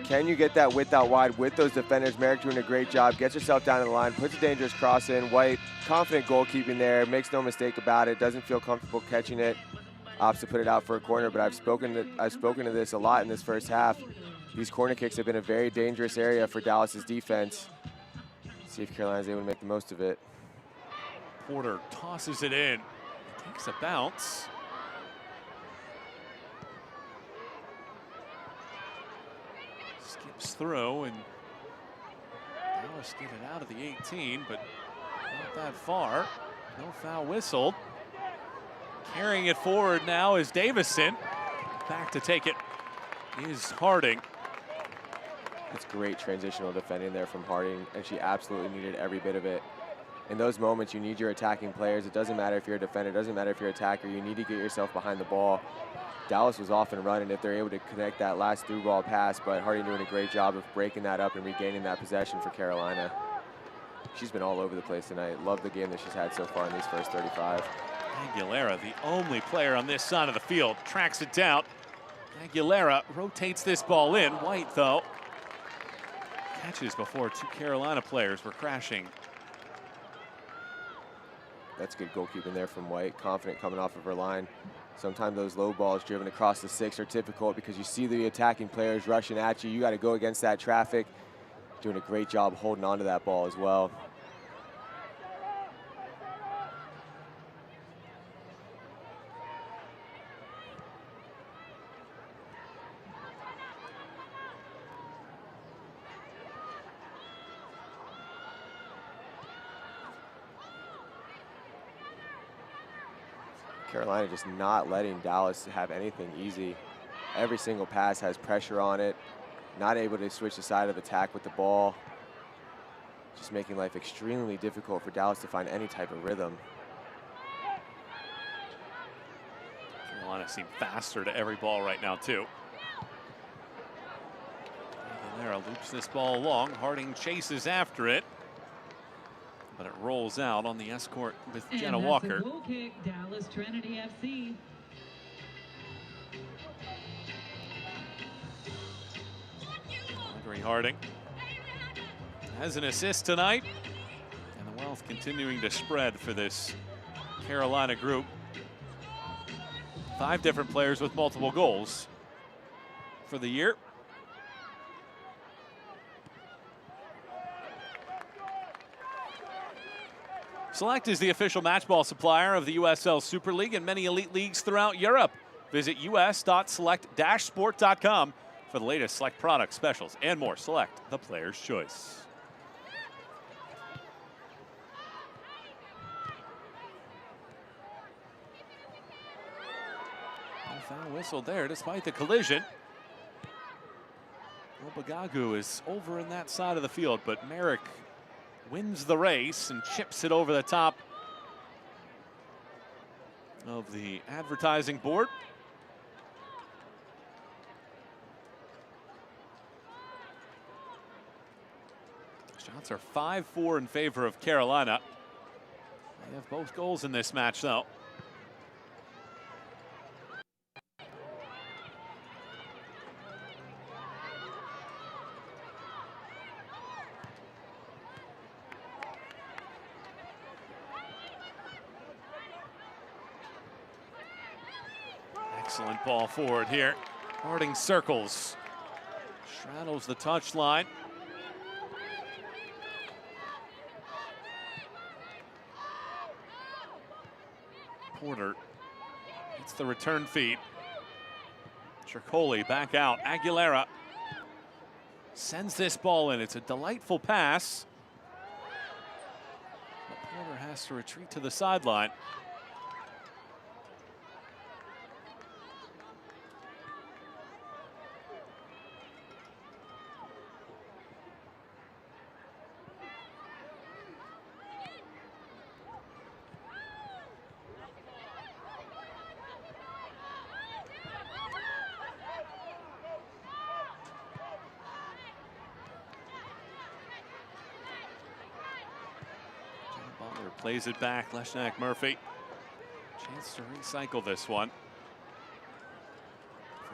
Can you get that width out wide with those defenders? Merrick doing a great job. Gets herself down the line, puts a dangerous cross in. White, confident goalkeeping there, makes no mistake about it. Doesn't feel comfortable catching it. Opts to put it out for a corner, but I've spoken to this a lot in this first half. These corner kicks have been a very dangerous area for Dallas's defense. See if Carolina's able to make the most of it. Porter tosses it in, takes a bounce. Skips through, and Dallas get it out of the 18, but not that far. No foul whistled. Carrying it forward now is Davison. Back to take it is Harding. It's great transitional defending there from Harding, and she absolutely needed every bit of it. In those moments, you need your attacking players. It doesn't matter if you're a defender, it doesn't matter if you're an attacker. You need to get yourself behind the ball. Dallas was off and running if they're able to connect that last through ball pass, but Harding doing a great job of breaking that up and regaining that possession for Carolina. She's been all over the place tonight. Love the game that she's had so far in these first 35. Aguilera, the only player on this side of the field, tracks it down. Aguilera rotates this ball in. White, though, catches before 2 Carolina players were crashing. That's good goalkeeping there from White. Confident coming off of her line. Sometimes those low balls driven across the 6 are difficult because you see the attacking players rushing at you. You got to go against that traffic. Doing a great job holding on to that ball as well. Carolina just not letting Dallas have anything easy. Every single pass has pressure on it. Not able to switch the side of attack with the ball. Just making life extremely difficult for Dallas to find any type of rhythm. Carolina seem faster to every ball right now, too. Aguilera loops this ball along. Harding chases after it, but it rolls out on the escort with Jenna Walker. Goal kick, Dallas Trinity FC. Audrey Harding has an assist tonight, and the wealth continuing to spread for this Carolina group. 5 different players with multiple goals for the year. Select is the official matchball supplier of the USL Super League and many elite leagues throughout Europe. Visit us.select-sport.com for the latest Select product specials and more. Select, the player's choice. No foul whistle there despite the collision. Obagagu is over in that side of the field, but Merrick wins the race and chips it over the top of the advertising board. Shots are 5-4 in favor of Carolina. They have both goals in this match, though. Excellent ball forward here. Harding circles, straddles the touchline. Porter hits the return feed. Tricoli back out. Aguilera sends this ball in. It's a delightful pass. But Porter has to retreat to the sideline. Butler plays it back. Leshnak Murphy. Chance to recycle this one.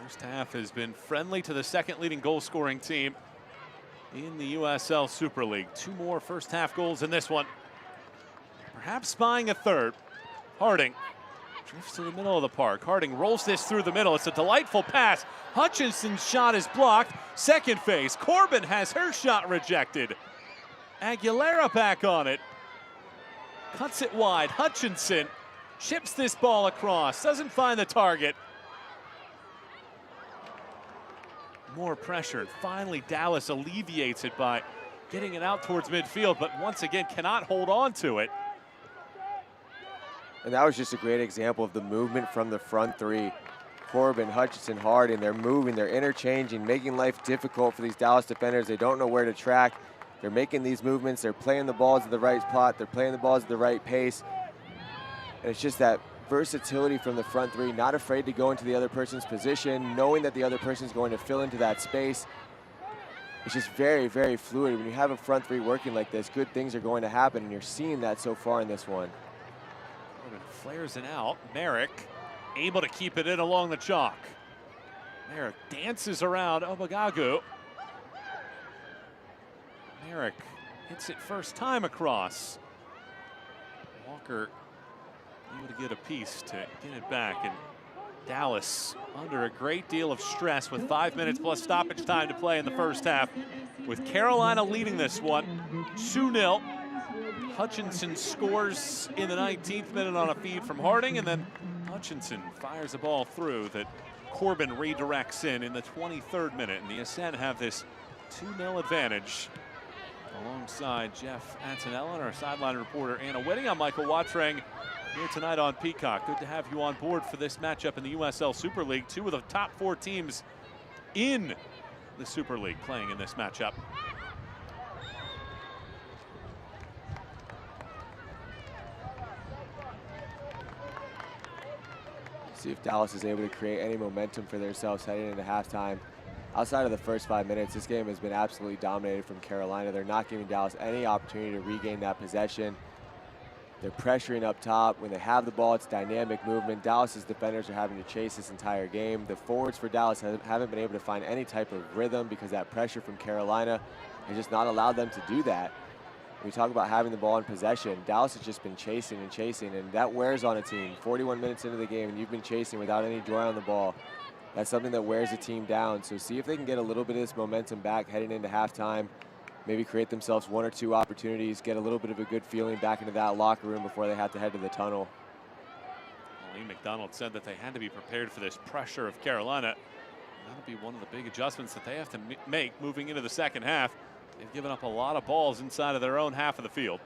First half has been friendly to the second leading goal scoring team in the USL Super League. 2 more first half goals in this one. Perhaps spying a third. Harding drifts to the middle of the park. Harding rolls this through the middle. It's a delightful pass. Hutchinson's shot is blocked. Second phase. Corbin has her shot rejected. Aguilera back on it. Cuts it wide. Hutchinson chips this ball across. Doesn't find the target. More pressure. Finally, Dallas alleviates it by getting it out towards midfield, but once again cannot hold on to it. And that was just a great example of the movement from the front three. Corbin, Hutchinson, Harding, they're moving, they're interchanging, making life difficult for these Dallas defenders. They don't know where to track. They're making these movements. They're playing the balls at the right spot. They're playing the balls at the right pace. And it's just that versatility from the front three, not afraid to go into the other person's position, knowing that the other person's going to fill into that space. It's just very, very fluid. When you have a front three working like this, good things are going to happen, and you're seeing that so far in this one. Flares it out. Merrick able to keep it in along the chalk. Merrick dances around Obagagu. Merrick hits it first time across. Walker able to get a piece to get it back, and Dallas under a great deal of stress with 5 minutes plus stoppage time to play in the first half, with Carolina leading this one 2-0. Hutchinson scores in the 19th minute on a feed from Harding, and then Hutchinson fires a ball through that Corbin redirects in the 23rd minute, and the Ascent have this 2-0 advantage. Alongside Jeff Antonella and our sideline reporter Anna Whitting, I'm Michael Wattreng here tonight on Peacock. Good to have you on board for this matchup in the USL Super League. 2 of the top 4 teams in the Super League playing in this matchup. See if Dallas is able to create any momentum for themselves heading into halftime. Outside of the first 5 minutes, this game has been absolutely dominated from Carolina. They're not giving Dallas any opportunity to regain that possession. They're pressuring up top. When they have the ball, it's dynamic movement. Dallas's defenders are having to chase this entire game. The forwards for Dallas haven't been able to find any type of rhythm because that pressure from Carolina has just not allowed them to do that. When we talk about having the ball in possession, Dallas has just been chasing and chasing, and that wears on a team. 41 minutes into the game, and you've been chasing without any joy on the ball. That's something that wears a team down. So see if they can get a little bit of this momentum back heading into halftime. Maybe create themselves 1 or 2 opportunities, get a little bit of a good feeling back into that locker room before they have to head to the tunnel. Lee McDonald said that they had to be prepared for this pressure of Carolina. That'll be one of the big adjustments that they have to make moving into the second half. They've given up a lot of balls inside of their own half of the field.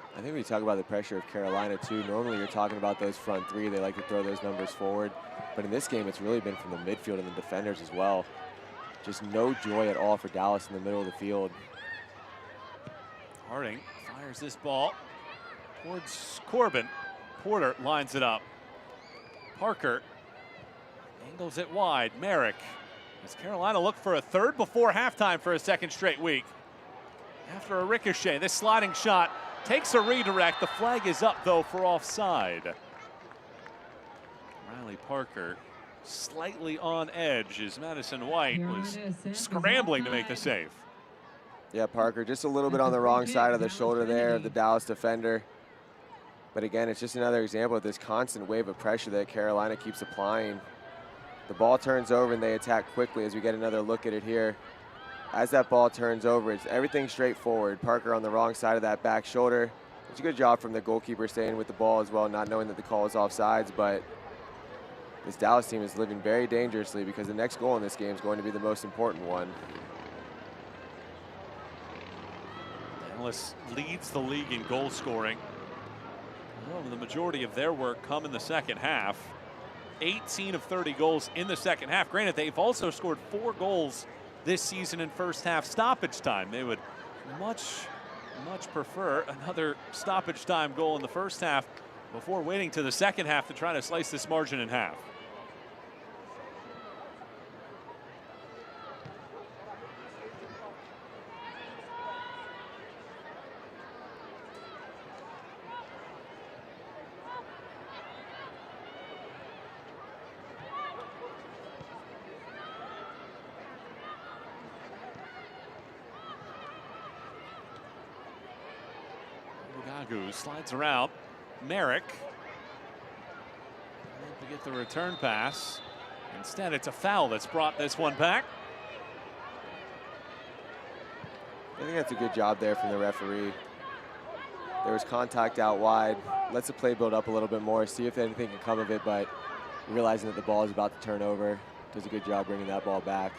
I think when you talk about the pressure of Carolina too, normally you're talking about those front three. They like to throw those numbers forward. But in this game, it's really been from the midfield and the defenders as well. Just no joy at all for Dallas in the middle of the field. Harding fires this ball towards Corbin. Porter lines it up. Parker angles it wide. Merrick. As Carolina look for a third before halftime for a second straight week. After a ricochet, this sliding shot takes a redirect. The flag is up, though, for offside. Riley Parker slightly on edge as Madison White was scrambling to make the save. Yeah, Parker just a little bit on the wrong side of the shoulder there of the Dallas defender. But again, it's just another example of this constant wave of pressure that Carolina keeps applying. The ball turns over and they attack quickly as we get another look at it here. as that ball turns over, it's everything straightforward. Parker on the wrong side of that back shoulder. It's a good job from the goalkeeper staying with the ball as well, not knowing that the call is offsides, but this Dallas team is living very dangerously because the next goal in this game is going to be the most important one. Dallas leads the league in goal scoring. Well, the majority of their work come in the second half. 18 of 30 goals in the second half. Granted, they've also scored 4 goals this season in first half stoppage time. They would much prefer another stoppage time goal in the first half before waiting to the second half to try to slice this margin in half. Slides around. Merrick to get the return pass. Instead, it's a foul that's brought this one back. I think that's a good job there from the referee. There was contact out wide. Lets the play build up a little bit more, see if anything can come of it, but realizing that the ball is about to turn over, does a good job bringing that ball back.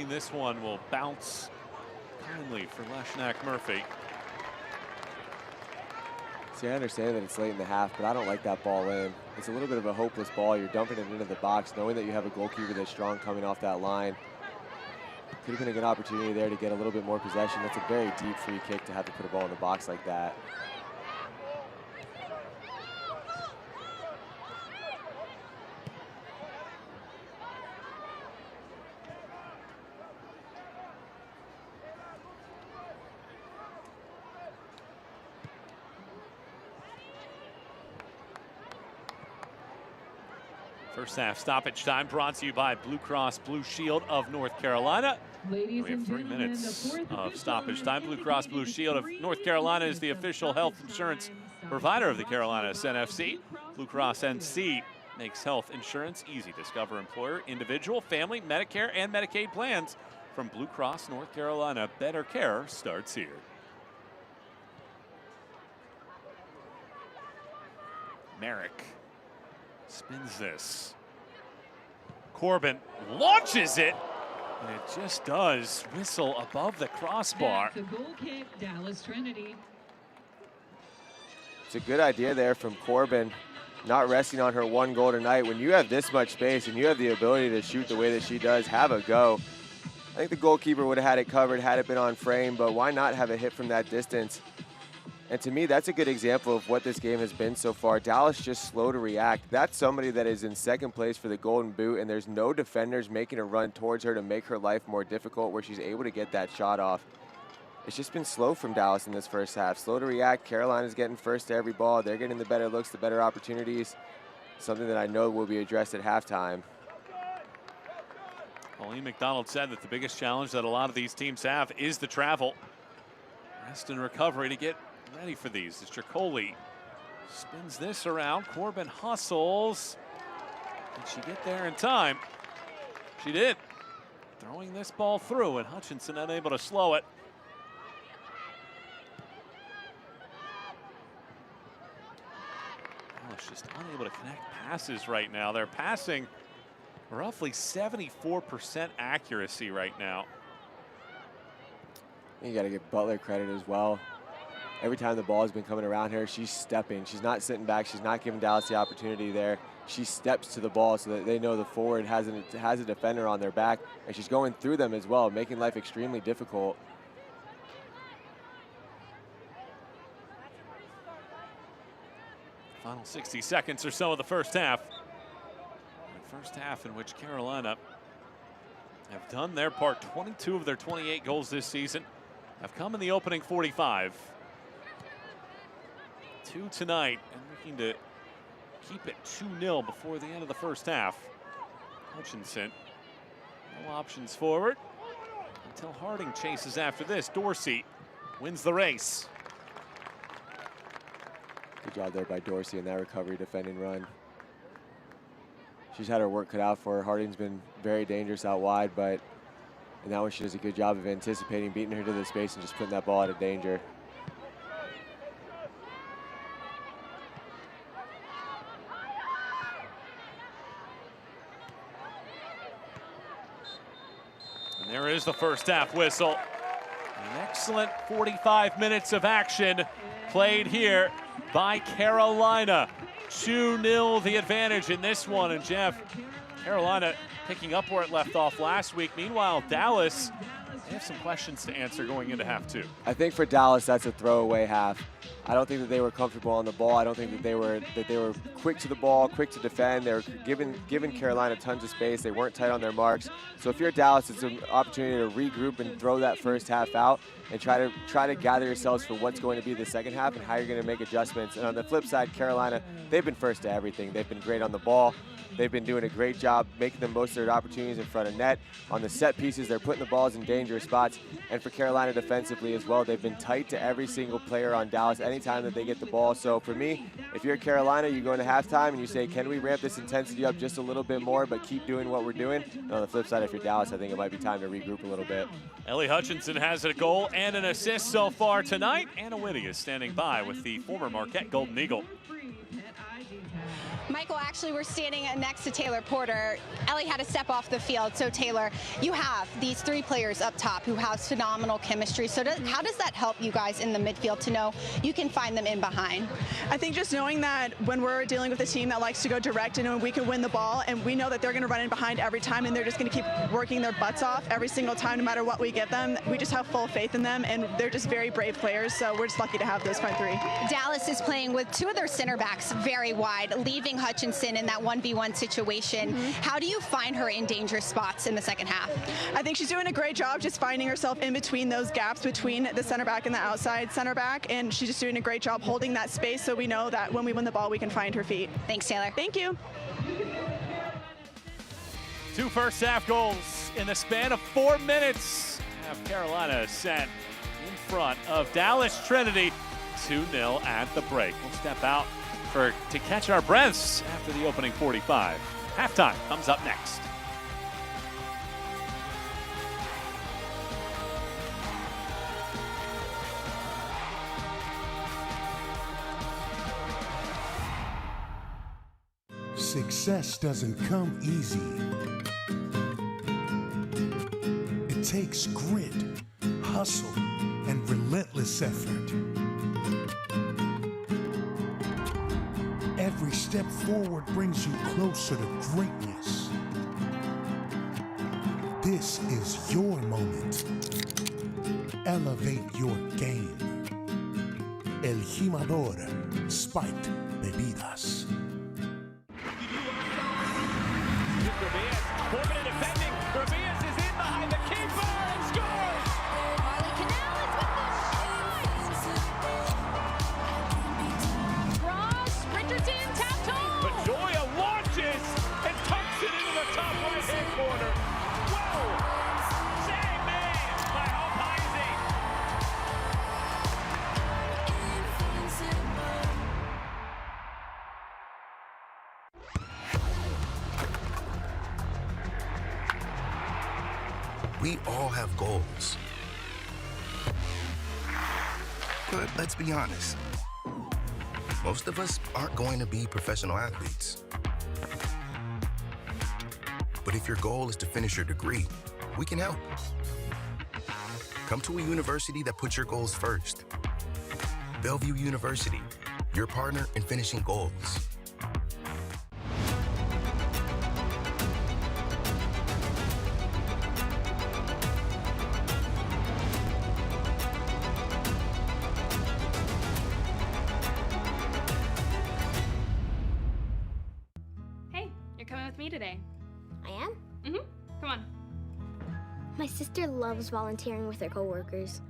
This one will bounce kindly for Leshnak Murphy. See, I understand that it's late in the half, but I don't like that ball in. It's a little bit of a hopeless ball. You're dumping it into the box, knowing that you have a goalkeeper that's strong coming off that line. Could have been a good opportunity there to get a little bit more possession. That's a very deep free kick to have to put a ball in the box like that. First half stoppage time brought to you by Blue Cross Blue Shield of North Carolina. Ladies We have and 3 gentlemen, minutes the fourth of official stoppage on time. the Blue Cross Blue is Shield of 3 North Carolina is minutes the of official stoppage health insurance time. provider of the Brought to Carolina you Ascent by FC. Blue Cross Blue Cross NC makes health insurance easy. Discover employer, individual, family, Medicare, and Medicaid plans from Blue Cross North Carolina. Better care starts here. Merrick spins this. Corbin launches it, and it just does whistle above the crossbar. That's a goal kick, Dallas Trinity. It's a good idea there from Corbin, not resting on her 1 goal tonight. When you have this much space and you have the ability to shoot the way that she does, have a go. I think the goalkeeper would have had it covered had it been on frame, but why not have a hit from that distance? And to me, that's a good example of what this game has been so far. Dallas just slow to react. That's somebody that is in second place for the Golden Boot, and there's no defenders making a run towards her to make her life more difficult where she's able to get that shot off. It's just been slow from Dallas in this first half. Slow to react. Carolina's getting first to every ball. They're getting the better looks, the better opportunities. Something that I know will be addressed at halftime. Pauline McDonald said that the biggest challenge that a lot of these teams have is the travel. Rest and recovery to get ready for these. As Tricoli spins this around. Corbin hustles. Did she get there in time? She did. Throwing this ball through, and Hutchinson unable to slow it. Dallas just unable to connect passes right now. They're passing roughly 74% accuracy right now. You got to give Butler credit as well. Every time the ball has been coming around her, she's stepping. She's not sitting back. She's not giving Dallas the opportunity there. She steps to the ball so that they know the forward has a defender on their back, and she's going through them as well, making life extremely difficult. Final 60 seconds or so of the first half. The first half in which Carolina have done their part. 22 of their 28 goals this season have come in the opening 45. 2 tonight, and looking to keep it 2-0 before the end of the first half. Hutchinson, no options forward until Harding chases after this. Dorsey wins the race. Good job there by Dorsey in that recovery defending run. she's had her work cut out for her. Harding's been very dangerous out wide, but in that one she does a good job of anticipating, beating her to the space, and just putting that ball out of danger. And there is the first half whistle. An excellent 45 minutes of action played here by Carolina. 2-0 the advantage in this one. And Jeff, Carolina picking up where it left off last week. Meanwhile, Dallas, they have some questions to answer going into half two. I think for Dallas, that's a throwaway half. I don't think that they were comfortable on the ball. I don't think that they were quick to the ball, quick to defend. They were giving Carolina tons of space. They weren't tight on their marks. So if you're Dallas, it's an opportunity to regroup and throw that first half out and try to gather yourselves for what's going to be the second half and how you're going to make adjustments. And on the flip side, Carolina, they've been first to everything. They've been great on the ball. They've been doing a great job making the most of their opportunities in front of net. On the set pieces, they're putting the balls in dangerous spots. And for Carolina defensively as well, they've been tight to every single player on Dallas anytime that they get the ball. So for me, if you're Carolina, you go into halftime and you say, can we ramp this intensity up just a little bit more, but keep doing what we're doing? And on the flip side, if you're Dallas, I think it might be time to regroup a little bit. Ellie Hutchinson has a goal and an assist so far tonight. Anna Whitty is standing by with the former Marquette Golden Eagle. Michael, actually, we're standing next to Taylor Porter. Ellie had to step off the field. So, Taylor, you have these three players up top who have phenomenal chemistry. So how does that help you guys in the midfield to know you can find them in behind? I think just knowing that when we're dealing with a team that likes to go direct and when we can win the ball and we know that they're going to run in behind every time and they're just going to keep working their butts off every single time no matter what we get them, we just have full faith in them and they're just very brave players. So we're just lucky to have those front three. Dallas is playing with two of their center backs very wide, leaving Hutchinson in that 1v1 situation. How do you find her in dangerous spots in the second half? I think she's doing a great job just finding herself in between those gaps between the center back and the outside center back, and she's just doing a great job holding that space so we know that when we win the ball we can find her feet. Thanks, Taylor. Thank you. 2 first half goals in the span of 4 minutes have Carolina Ascent in front of Dallas Trinity 2-0 at the break. We'll step out to catch our breaths after the opening 45. Halftime comes up next. Success doesn't come easy. It takes grit, hustle, and relentless effort. Every step forward brings you closer to greatness. This is your moment. Elevate your game. El Jimador, Spiked Bebidas. Corbin defending. Ramirez is in behind the keeper and scores! Marley Canal is with the cross. Sprinter team tapped home. Bedoya launches and tucks it into the top right-hand corner. Whoa! Save man by Alpizi. We all have goals. But let's be honest. Most of us aren't going to be professional athletes. But if your goal is to finish your degree, we can help. Come to a university that puts your goals first. Bellevue University, your partner in finishing goals. Today. I am? Come on. My sister loves volunteering with her coworkers.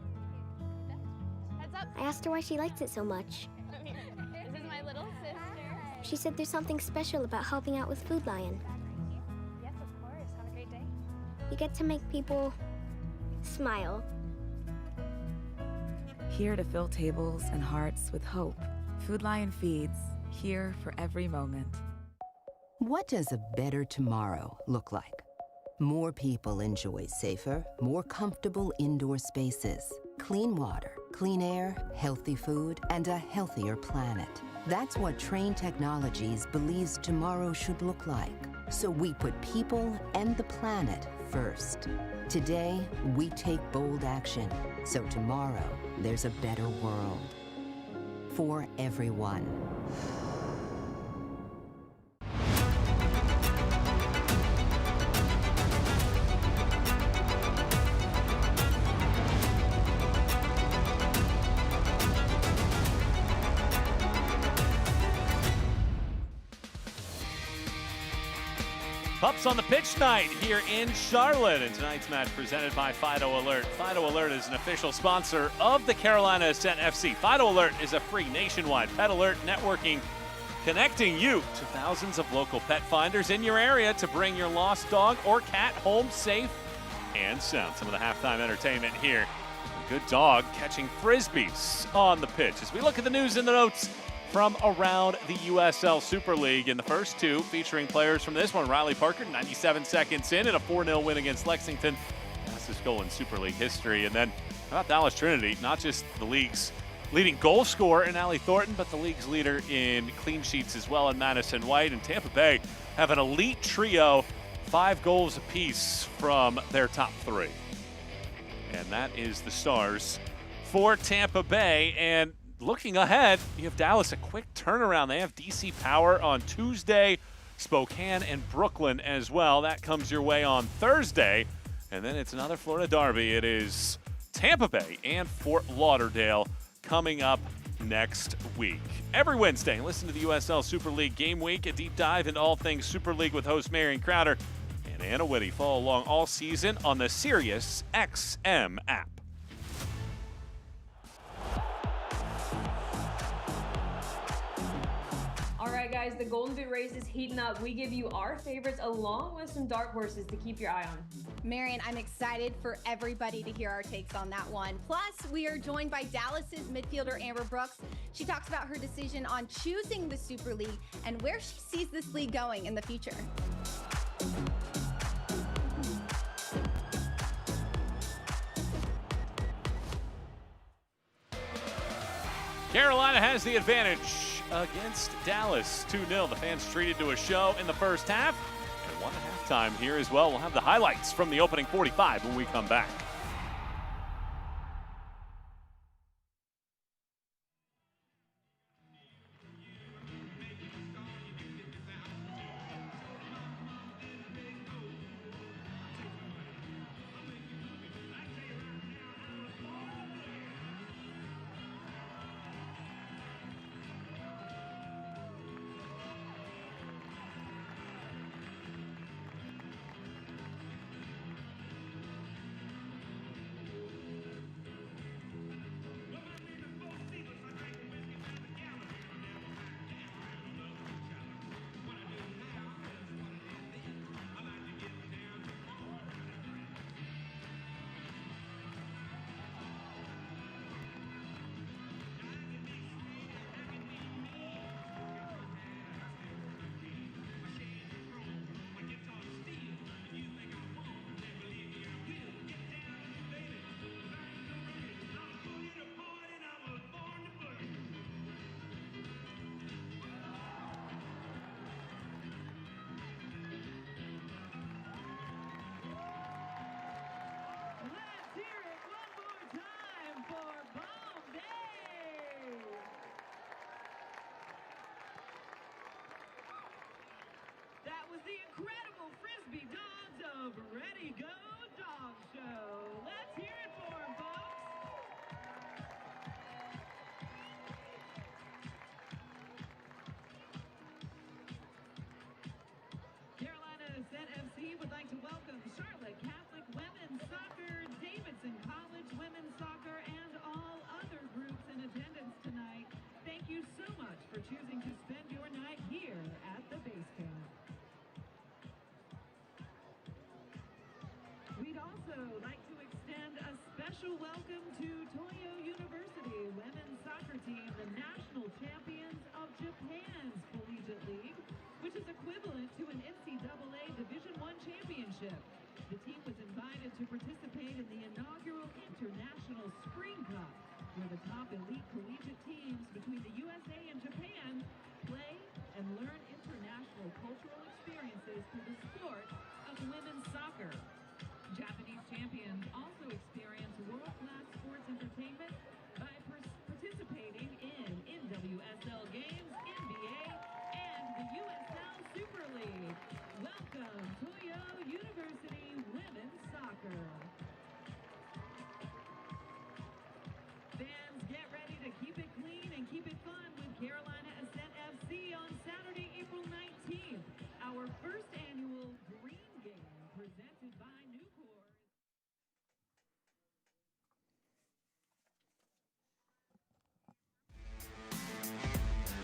Heads up. I asked her why she likes it so much. This is my little sister. She said there's something special about helping out with Food Lion. Yes, of course. Have a great day. You get to make people smile. Here to fill tables and hearts with hope. Food Lion feeds, here for every moment. What does a better tomorrow look like? More people enjoy safer, more comfortable indoor spaces, clean water, clean air, healthy food, and a healthier planet. That's what Train Technologies believes tomorrow should look like. So we put people and the planet first. Today, we take bold action. So tomorrow, there's a better world. For everyone. Pups on the pitch tonight here in Charlotte, and tonight's match presented by Fido Alert. Fido Alert is an official sponsor of the Carolina Ascent FC. Fido Alert is a free nationwide pet alert networking, connecting you to thousands of local pet finders in your area to bring your lost dog or cat home safe and sound. Some of the halftime entertainment here. A good dog catching frisbees on the pitch. As we look at the news and the notes from around the USL Super League, in the first two featuring players from this one. Riley Parker, 97 seconds in, and a 4-0 win against Lexington. Fastest goal in Super League history. And then how about Dallas Trinity? Not just the league's leading goal scorer in Allie Thornton, but the league's leader in clean sheets as well in Madison White. And Tampa Bay have an elite trio, 5 goals apiece from their top 3. And that is the Stars for Tampa Bay. And looking ahead, you have Dallas, a quick turnaround. They have DC Power on Tuesday, Spokane and Brooklyn as well. That comes your way on Thursday. And then it's another Florida derby. It is Tampa Bay and Fort Lauderdale coming up next week. Every Wednesday, listen to the USL Super League Game Week, a deep dive into all things Super League with host Marion Crowder and Anna Whitty. Follow along all season on the Sirius XM app. All right, guys, the Golden Boot race is heating up. We give you our favorites along with some dark horses to keep your eye on. Marion, I'm excited for everybody to hear our takes on that one. Plus, we are joined by Dallas's midfielder Amber Brooks. She talks about her decision on choosing the Super League and where she sees this league going in the future. Carolina has the advantage against Dallas, 2-0. The fans treated to a show in the first half, and one at halftime here as well. We'll have the highlights from the opening 45 when we come back. The incredible Frisbee Dogs of Ready Go Dog Show. Let's hear it for them, folks. Carolina Ascent FC would like to welcome Charlotte Catholic Women's Soccer, Davidson College Women's Soccer, and all other groups in attendance tonight. Thank you so much for choosing to spend your night here at the base camp. We'd also like to extend a special welcome to Toyo University women's soccer team, the national champions of Japan's Collegiate League, which is equivalent to participate in the inaugural International Spring Cup, where the top elite collegiate teams between the USA and Japan play and learn international cultural experiences through the sport of women's soccer. Japanese champions also experience world-class sports entertainment by participating in WSL games, NBA, and the USL Super League. Welcome, Toyo University Women's Soccer. Fans, get ready to keep it clean and keep it fun with Carolina Ascent FC on Saturday, April 19th. Our first annual Green Game presented by Newport.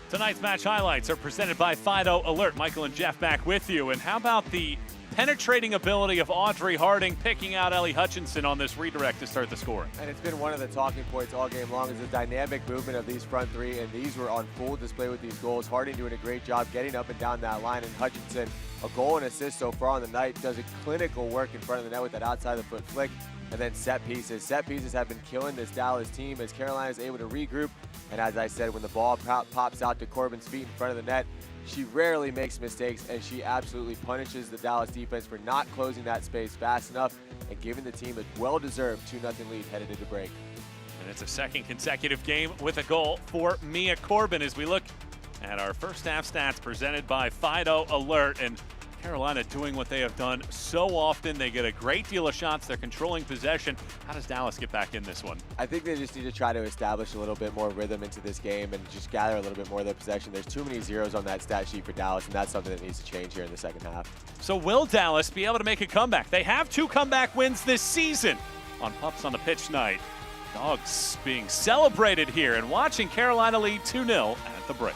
Tonight's match highlights are presented by Fido Alert. Michael and Jeff back with you. And how about the penetrating ability of Audrey Harding picking out Ellie Hutchinson on this redirect to start the scoring? And it's been one of the talking points all game long is the dynamic movement of these front three, and these were on full display with these goals. Harding doing a great job getting up and down that line, and Hutchinson, a goal and assist so far on the night, does a clinical work in front of the net with that outside the foot flick. And then set pieces. Set pieces have been killing this Dallas team as Carolina is able to regroup. And as I said, when the ball pops out to Corbin's feet in front of the net, she rarely makes mistakes, and she absolutely punishes the Dallas defense for not closing that space fast enough and giving the team a well-deserved 2-0 lead headed into break. And it's a second consecutive game with a goal for Mia Corbin as we look at our first half stats presented by Fido Alert. And Carolina doing what they have done so often. They get a great deal of shots. They're controlling possession. How does Dallas get back in this one? I think they just need to try to establish a little bit more rhythm into this game and just gather a little bit more of their possession. There's too many zeros on that stat sheet for Dallas, and that's something that needs to change here in the second half. So will Dallas be able to make a comeback? They have 2 comeback wins this season on Pups on the Pitch night. Dogs being celebrated here and watching Carolina lead 2-0 at the break.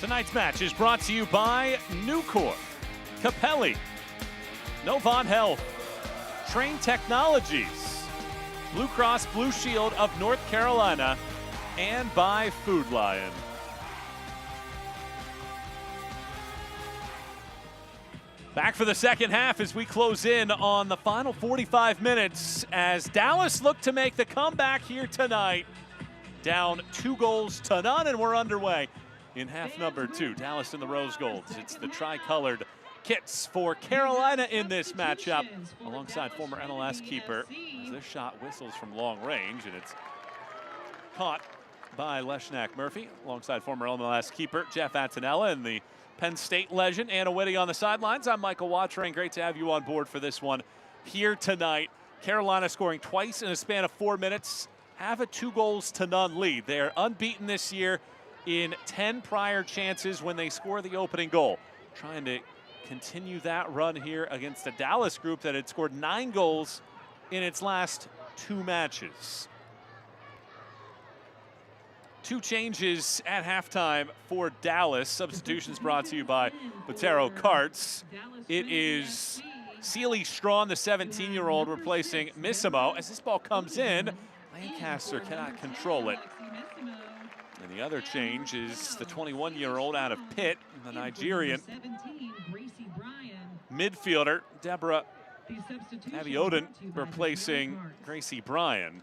Tonight's match is brought to you by Nucor, Capelli, Novant Health, Train Technologies, Blue Cross Blue Shield of North Carolina, and by Food Lion. Back for the second half as we close in on the final 45 minutes as Dallas look to make the comeback here tonight. Down 2-0, and we're underway in half number 2. Dallas in the rose golds. It's the tri-colored kits for Carolina in this matchup alongside former MLS keeper as this shot whistles from long range, and it's caught by Leshnak Murphy alongside former MLS keeper Jeff Attinella and the Penn State legend Anna Whitty on the sidelines. I'm Michael Watring. Great to have you on board for this one here tonight. Carolina scoring twice in a span of 4 minutes, have a 2-0 lead. They're unbeaten this year in 10 prior chances when they score the opening goal. Trying to continue that run here against a Dallas group that had scored 9 goals in its last 2 matches. 2 changes at halftime for Dallas. Substitutions brought to you by Botero Carts. It is Sealy Strawn, the 17-year-old, replacing Missimo. As this ball comes in, Lancaster cannot control it. And the other change is the 21-year-old out of Pitt, the Nigerian midfielder, Deborah Abiodun, replacing Gracie Bryan.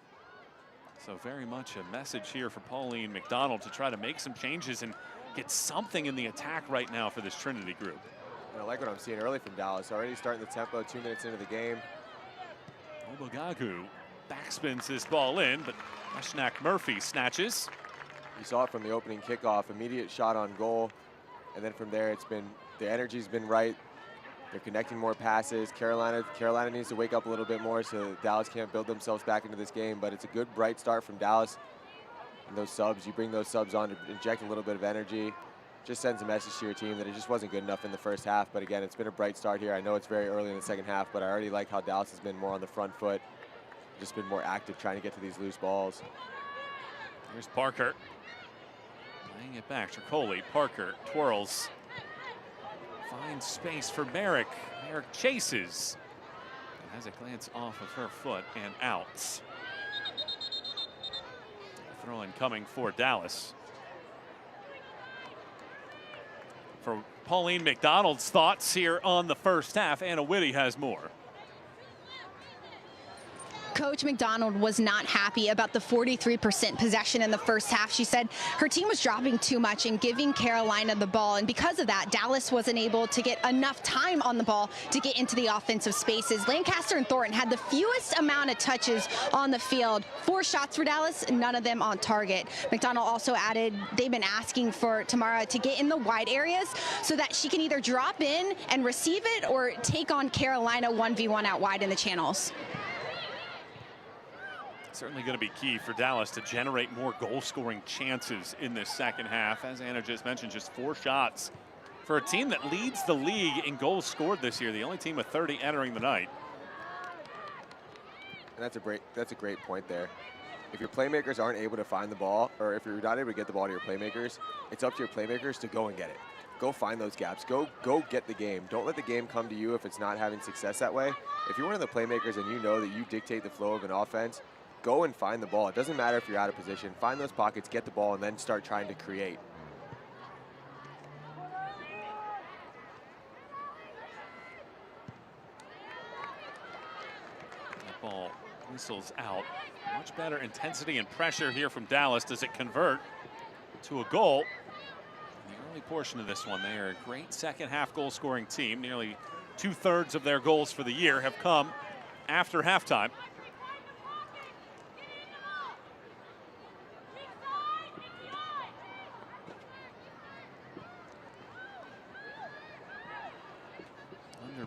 So very much a message here for Pauline McDonald to try to make some changes and get something in the attack right now for this Trinity group. And I like what I'm seeing early from Dallas. Already starting the tempo 2 minutes into the game. Obagagu backspins this ball in, but Leshnak Murphy snatches. You saw it from the opening kickoff, immediate shot on goal. And then from there, the energy's been right. They're connecting more passes. Carolina needs to wake up a little bit more so Dallas can't build themselves back into this game. But it's a good, bright start from Dallas. And those subs, you bring those subs on to inject a little bit of energy. Just sends a message to your team that it just wasn't good enough in the first half. But again, it's been a bright start here. I know it's very early in the second half, but I already like how Dallas has been more on the front foot. Just been more active trying to get to these loose balls. Here's Parker. Laying it back, Tricoli, Parker twirls. Finds space for Merrick. Merrick chases. And has a glance off of her foot and out. Throw-in coming for Dallas. For Pauline McDonald's thoughts here on the first half, Anna Whitty has more. Coach McDonald was not happy about the 43% possession in the first half. She said her team was dropping too much and giving Carolina the ball. And because of that, Dallas wasn't able to get enough time on the ball to get into the offensive spaces. Lancaster and Thornton had the fewest amount of touches on the field. 4 shots for Dallas, none of them on target. McDonald also added they've been asking for Tamara to get in the wide areas so that she can either drop in and receive it or take on Carolina 1v1 out wide in the channels. Certainly going to be key for Dallas to generate more goal-scoring chances in this second half. As Anna just mentioned, just 4 shots for a team that leads the league in goals scored this year. The only team with 30 entering the night. And that's a great point there. If your playmakers aren't able to find the ball, or if you're not able to get the ball to your playmakers, it's up to your playmakers to go and get it. Go find those gaps. Go get the game. Don't let the game come to you if it's not having success that way. If you're one of the playmakers and you know that you dictate the flow of an offense, go and find the ball. It doesn't matter if you're out of position. Find those pockets, get the ball, and then start trying to create. That ball whistles out. Much better intensity and pressure here from Dallas. Does it convert to a goal? In the early portion of this one, they are a great second half goal scoring team. Nearly 2/3 of their goals for the year have come after halftime.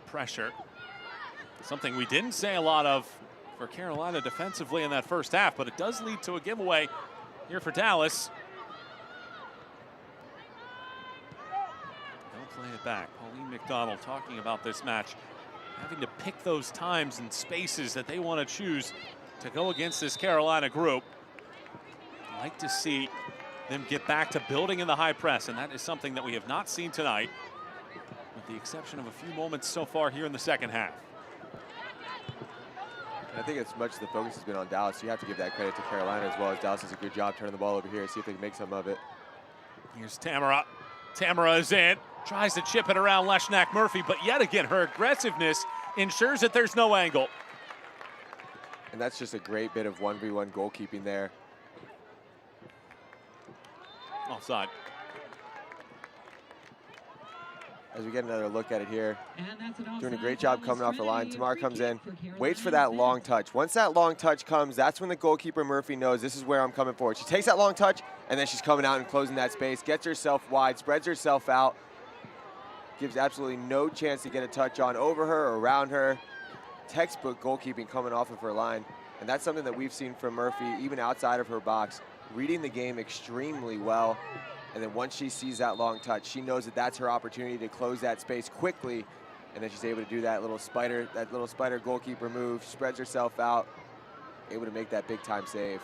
Pressure. Something we didn't say a lot of for Carolina defensively in that first half, but it does lead to a giveaway here for Dallas. They'll play it back. Pauline McDonald talking about this match, having to pick those times and spaces that they want to choose to go against this Carolina group. I'd like to see them get back to building in the high press, and that is something that we have not seen tonight, with the exception of a few moments so far here in the second half. I think as much as the focus has been on Dallas, you have to give that credit to Carolina as well, as Dallas does a good job turning the ball over here, see if they can make some of it. Here's Tamara. Tamara is in, tries to chip it around Leshnak Murphy, but yet again, her aggressiveness ensures that there's no angle. And that's just a great bit of 1v1 goalkeeping there. Offside. As we get another look at it here, doing a great job coming off the line. Tamara comes in, waits for that long touch. Once that long touch comes, that's when the goalkeeper Murphy knows this is where I'm coming forward. She takes that long touch, and then she's coming out and closing that space, gets herself wide, spreads herself out, gives absolutely no chance to get a touch on over her or around her. Textbook goalkeeping coming off of her line, and that's something that we've seen from Murphy even outside of her box, reading the game extremely well. And then once she sees that long touch, she knows that that's her opportunity to close that space quickly, and then she's able to do that little spider goalkeeper move, spreads herself out, able to make that big time save.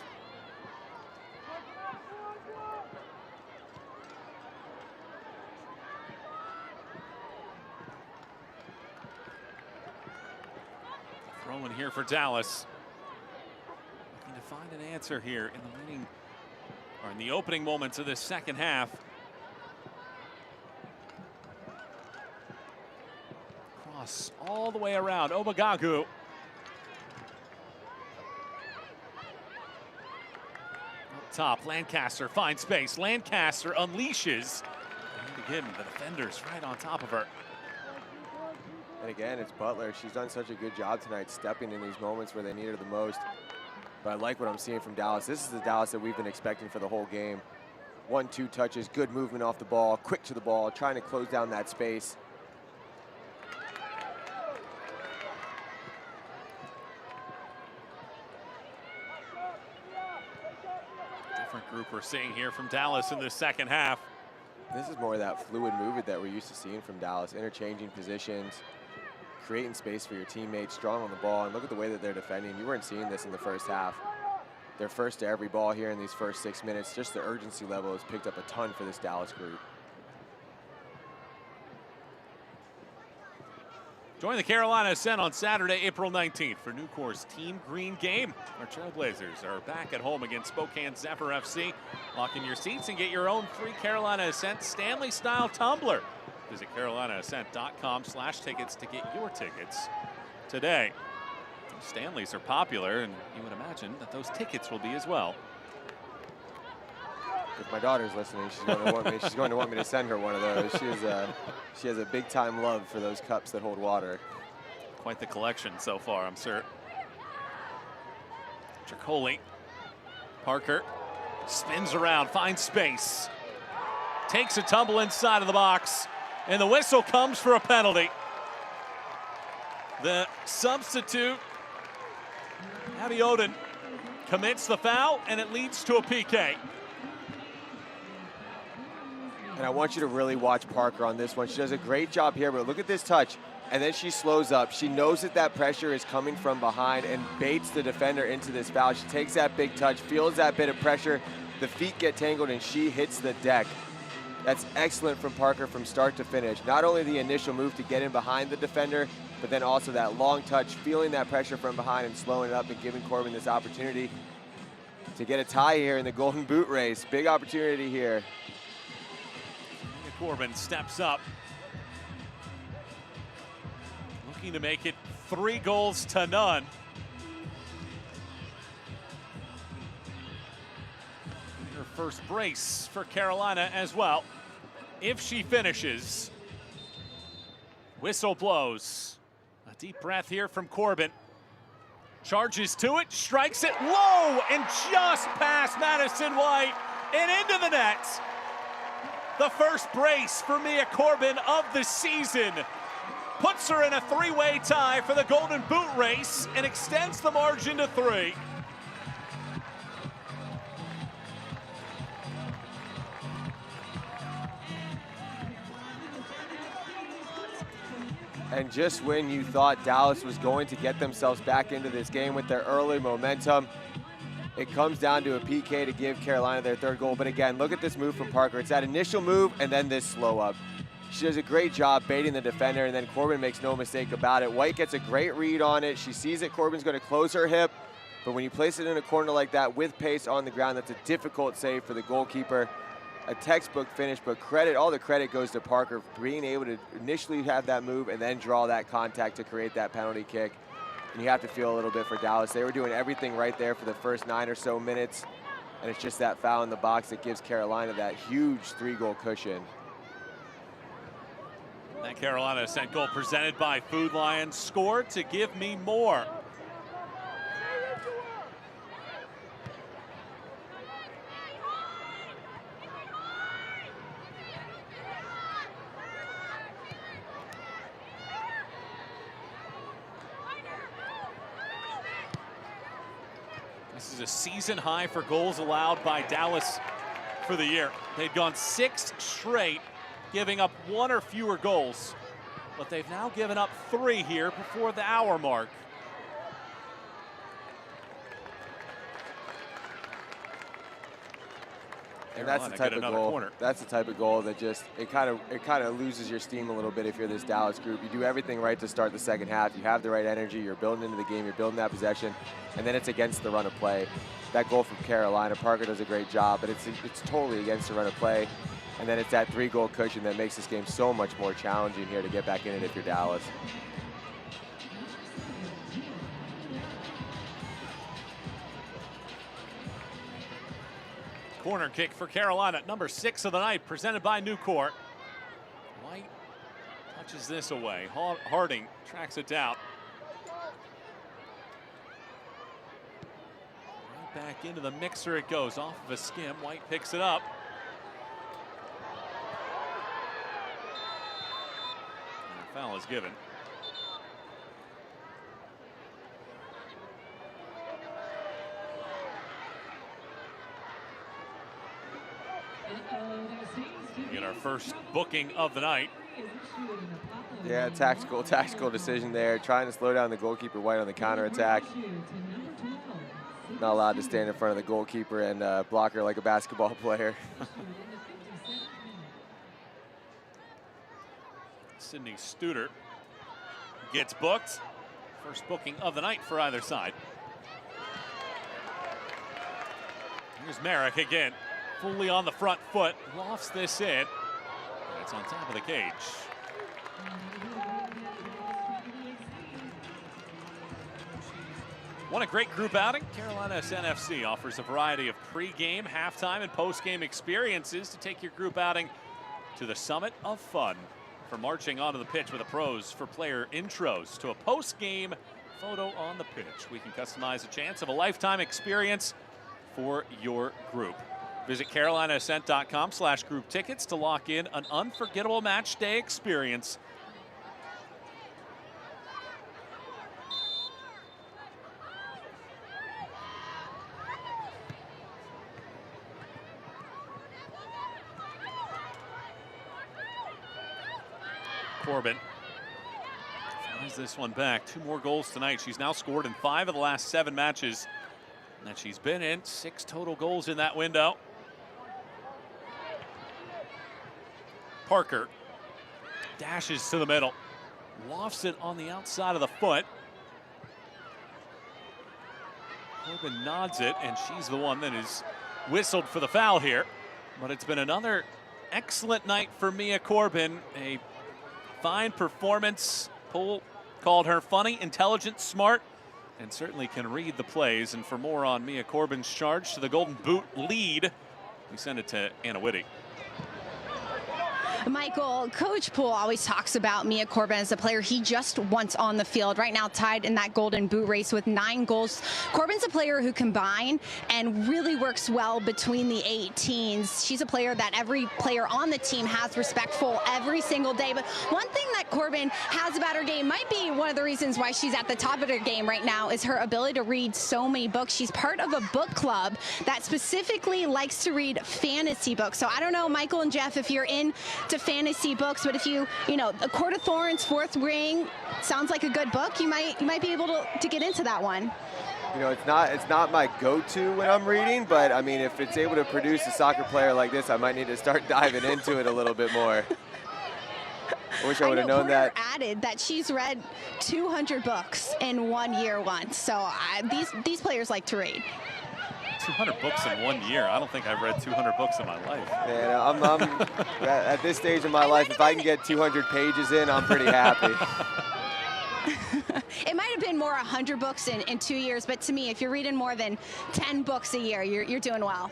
Throw in here for Dallas. Looking to find an answer here in the winning, or in the opening moments of this second half. Cross all the way around. Obagagu. Up top, Lancaster finds space. Lancaster unleashes. And again, the defender's right on top of her. And again, it's Butler. She's done such a good job tonight stepping in these moments where they need her the most. But I like what I'm seeing from Dallas. This is the Dallas that we've been expecting for the whole game. 1-2 touches, good movement off the ball, quick to the ball, trying to close down that space. Different group we're seeing here from Dallas in the second half. This is more of that fluid movement that we're used to seeing from Dallas, interchanging positions, creating space for your teammates, strong on the ball, and look at the way that they're defending. You weren't seeing this in the first half. They're first to every ball here in these first 6 minutes. Just the urgency level has picked up a ton for this Dallas group. Join the Carolina Ascent on Saturday, April 19th for Nucor's Team Green game. Our Trailblazers are back at home against Spokane Zephyr FC. Lock in your seats and get your own free Carolina Ascent Stanley-style tumbler. Visit carolinaascent.com/tickets to get your tickets today. Stanleys are popular, and you would imagine that those tickets will be as well. If my daughter's listening, she's going to want me to send her one of those. She has a big time love for those cups that hold water. Quite the collection so far, I'm sure. Tricoli. Parker spins around, finds space, takes a tumble inside of the box, and the whistle comes for a penalty. The substitute, Abby Oden, commits the foul, and it leads to a PK. And I want you to really watch Parker on this one. She does a great job here, but look at this touch. And then she slows up. She knows that that pressure is coming from behind and baits the defender into this foul. She takes that big touch, feels that bit of pressure. The feet get tangled, and she hits the deck. That's excellent from Parker from start to finish. Not only the initial move to get in behind the defender, but then also that long touch, feeling that pressure from behind and slowing it up and giving Corbin this opportunity to get a tie here in the Golden Boot race. Big opportunity here. Corbin steps up, looking to make it 3-0. Her first brace for Carolina as well. If she finishes, whistle blows. A deep breath here from Corbin. Charges to it, strikes it low, and just past Madison White and into the net. The first brace for Mia Corbin of the season puts her in a 3-way tie for the Golden Boot race and extends the margin to 3. And just when you thought Dallas was going to get themselves back into this game with their early momentum, It comes down to a PK to give Carolina their third goal. But again, look at this move from Parker. It's that initial move and then this slow up. She does a great job baiting the defender, and then Corbin makes no mistake about it. White gets a great read on it. She sees that Corbin's going to close her hip, but when you place it in a corner like that with pace on the ground, that's a difficult save for the goalkeeper. A textbook finish, but all the credit goes to Parker for being able to initially have that move and then draw that contact to create that penalty kick. And you have to feel a little bit for Dallas. They were doing everything right there for the first 9 or so minutes, and it's just that foul in the box that gives Carolina that huge 3-goal cushion. That Carolina Ascent goal presented by Food Lion scored to give me more. This is a season high for goals allowed by Dallas for the year. They'd gone 6 straight, giving up 1 or fewer goals, but they've now given up 3 here before the hour mark. And that's the type of goal. Corner. That's the type of goal that just it kind of loses your steam a little bit if you're this Dallas group. You do everything right to start the second half. You have the right energy. You're building into the game. You're building that possession, and then it's against the run of play. That goal from Carolina, Parker does a great job, but it's totally against the run of play. And then it's that 3-goal cushion that makes this game so much more challenging here to get back in it if you're Dallas. Corner kick for Carolina, number 6 of the night, presented by Newcourt. White touches this away. Harding tracks it down. Right back into the mixer it goes, off of a skim. White picks it up. And a foul is given. We get our first booking of the night. Yeah, tactical decision there, trying to slow down the goalkeeper White on the counterattack. Not allowed to stand in front of the goalkeeper and block her like a basketball player. Sydney Studer gets booked. First booking of the night for either side. Here's Merrick again. Fully on the front foot, lofts this in. And it's on top of the cage. What a great group outing. Carolina Ascent FC offers a variety of pre-game, halftime, and post-game experiences to take your group outing to the summit of fun. From marching onto the pitch with the pros for player intros to a post-game photo on the pitch, we can customize a chance of a lifetime experience for your group. Visit CarolinaAscent.com/group tickets to lock in an unforgettable match day experience. Corbin flies this one back. 2 more goals tonight. She's now scored in 5 of the last 7 matches that she's been in. 6 total goals in that window. Parker dashes to the middle, lofts it on the outside of the foot. Corbin nods it, and she's the one that is whistled for the foul here. But it's been another excellent night for Mia Corbin. A fine performance. Poole called her funny, intelligent, smart, and certainly can read the plays. And for more on Mia Corbin's charge to the Golden Boot lead, we send it to Anna Whitty. Michael, Coach Poole always talks about Mia Corbin as a player he just wants on the field. Right now tied in that Golden Boot race with 9 goals. Corbin's a player who combines and really works well between the 18s. She's a player that every player on the team has respect for every single day. But one thing that Corbin has about her game, might be one of the reasons why she's at the top of her game right now, is her ability to read so many books. She's part of a book club that specifically likes to read fantasy books. So I don't know, Michael and Jeff, if you're into fantasy books, but if you know, A Court of Thorns, Fourth Ring sounds like a good book. You might be able to get into that one. You know, it's not my go-to when I'm reading, but I mean, if it's able to produce a soccer player like this, I might need to start diving into it a little bit more. I wish I would have known that. Added that she's read 200 books in 1 year once. So these players like to read. 200 books in 1 year. I don't think I've read 200 books in my life. Yeah, I'm at this stage in my life, if I can get 200 pages in, I'm pretty happy. It might have been more 100 books in 2 years, but to me, if you're reading more than 10 books a year, you're doing well.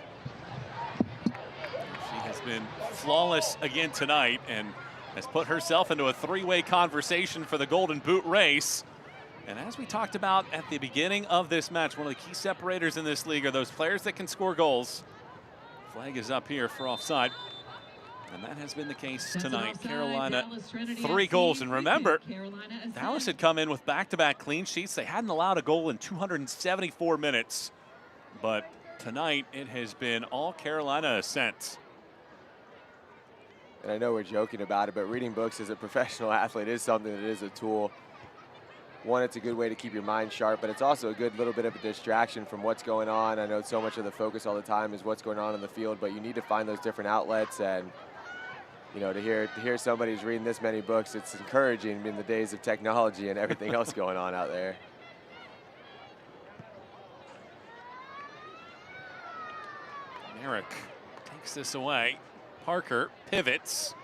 She has been flawless again tonight and has put herself into a three-way conversation for the Golden Boot race. And as we talked about at the beginning of this match, one of the key separators in this league are those players that can score goals. Flag is up here for offside. And that has been the case tonight. Carolina, 3 goals. And remember, Dallas had come in with back-to-back clean sheets. They hadn't allowed a goal in 274 minutes. But tonight, it has been all Carolina Ascent. And I know we're joking about it, but reading books as a professional athlete is something that is a tool. One, it's a good way to keep your mind sharp, but it's also a good little bit of a distraction from what's going on. I know so much of the focus all the time is what's going on in the field, but you need to find those different outlets. And you know, to hear somebody who's reading this many books, it's encouraging in the days of technology and everything else going on out there. Merrick takes this away. Parker pivots.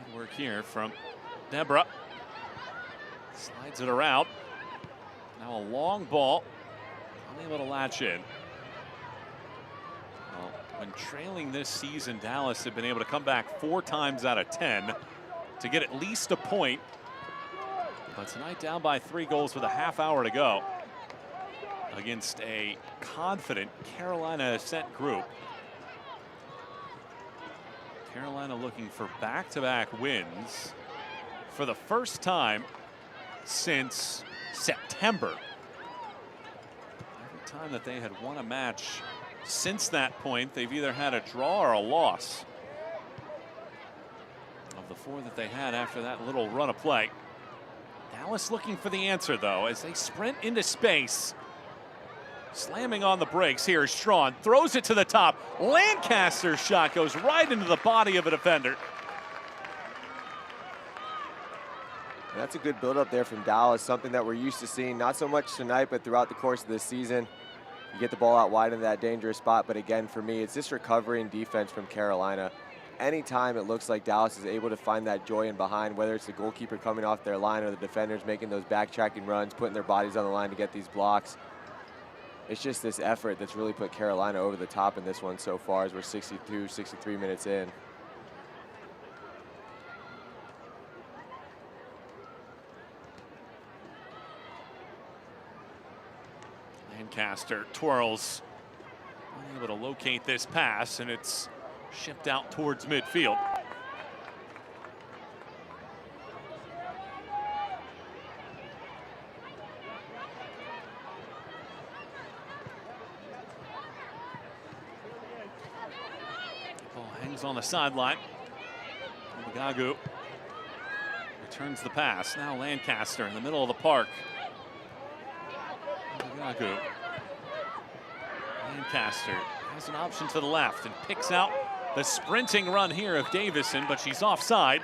Good work here from Deborah. Slides it around. Now a long ball. Unable to latch in. Well, when trailing this season, Dallas had been able to come back 4 times out of 10 to get at least a point. But tonight down by 3 goals with a half hour to go against a confident Carolina Ascent group. Carolina looking for back-to-back wins for the first time since September. Every time that they had won a match since that point, they've either had a draw or a loss. Of the 4 that they had after that little run of play. Dallas looking for the answer, though, as they sprint into space. Slamming on the brakes here is Strawn. Throws it to the top. Lancaster's shot goes right into the body of a defender. And that's a good build-up there from Dallas, something that we're used to seeing, not so much tonight, but throughout the course of this season. You get the ball out wide in that dangerous spot, but again, for me, it's this recovery and defense from Carolina. Anytime it looks like Dallas is able to find that joy in behind, whether it's the goalkeeper coming off their line or the defenders making those backtracking runs, putting their bodies on the line to get these blocks. It's just this effort that's really put Carolina over the top in this one so far as we're 62, 63 minutes in. Lancaster twirls, unable to locate this pass, and it's shipped out towards midfield. Ball hangs on the sideline. Magagu returns the pass. Now Lancaster in the middle of the park. Magagu. Lancaster has an option to the left and picks out the sprinting run here of Davison, but she's offside.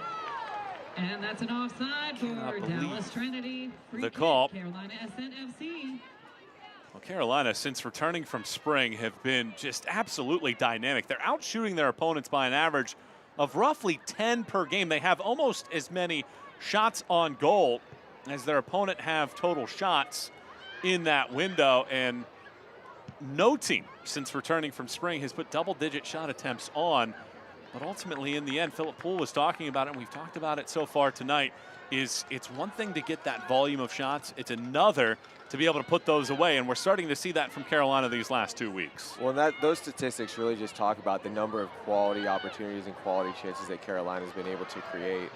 And that's an offside for Dallas Trinity. The call. Carolina Ascent FC. Well, Carolina, since returning from spring, have been just absolutely dynamic. They're outshooting their opponents by an average of roughly 10 per game. They have almost as many shots on goal as their opponent have total shots in that window, and no team since returning from spring has put double-digit shot attempts on. But ultimately, in the end, Philip Poole was talking about it, and we've talked about it so far tonight, is it's one thing to get that volume of shots. It's another to be able to put those away, and we're starting to see that from Carolina these last 2 weeks. Well, those statistics really just talk about the number of quality opportunities and quality chances that Carolina's been able to create.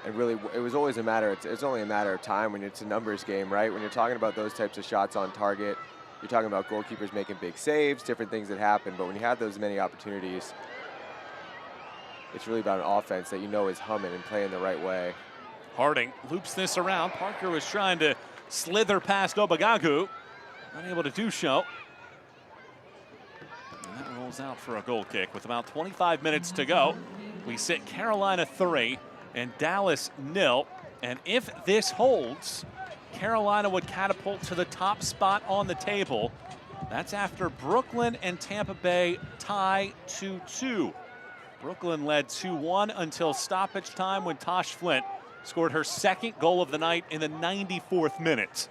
And really, it was always a matter, it's only a matter of time when it's a numbers game, right? When you're talking about those types of shots on target, you're talking about goalkeepers making big saves, different things that happen. But when you have those many opportunities, it's really about an offense that you know is humming and playing the right way. Harding loops this around. Parker was trying to slither past Obagagu. Unable to do so. And that rolls out for a goal kick with about 25 minutes to go. We sit Carolina 3 and Dallas 0. And if this holds, Carolina would catapult to the top spot on the table. That's after Brooklyn and Tampa Bay tie 2-2. Brooklyn led 2-1 until stoppage time when Tosh Flint scored her second goal of the night in the 94th minute.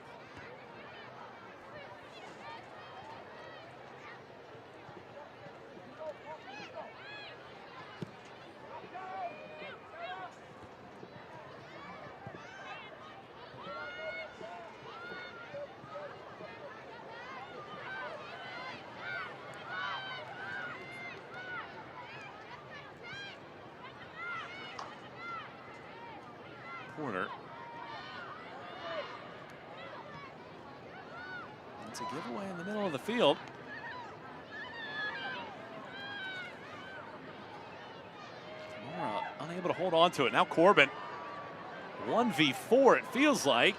Corner. It's a giveaway in the middle of the field. Tamara unable to hold on to it. Now Corbin, 1v4 it feels like.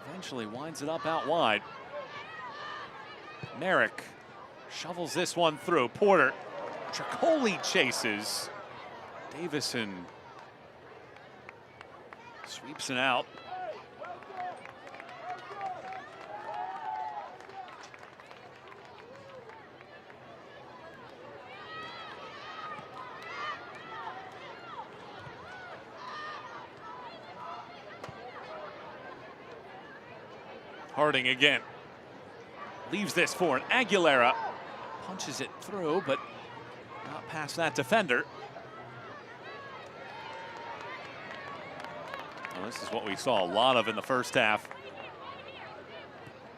Eventually winds it up out wide. Merrick shovels this one through. Porter, Tricoli chases. Davison sweeps it out. Harding again. Leaves this for an Aguilera. Punches it through, but not past that defender. Well, this is what we saw a lot of in the first half,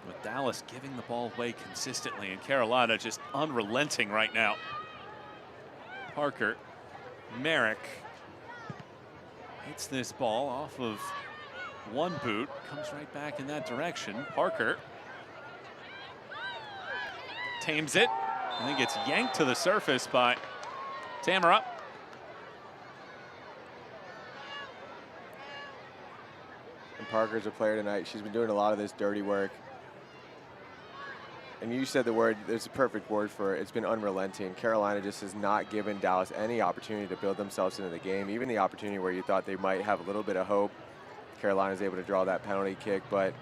with Dallas giving the ball away consistently and Carolina just unrelenting right now. Parker, Merrick hits this ball off of one boot, comes right back in that direction. Parker tames it and then gets yanked to the surface by Tamara. Parker's a player tonight. She's been doing a lot of this dirty work. And you said the word, there's a perfect word for it. It's been unrelenting. Carolina just has not given Dallas any opportunity to build themselves into the game, even the opportunity where you thought they might have a little bit of hope. Carolina's able to draw that penalty kick, but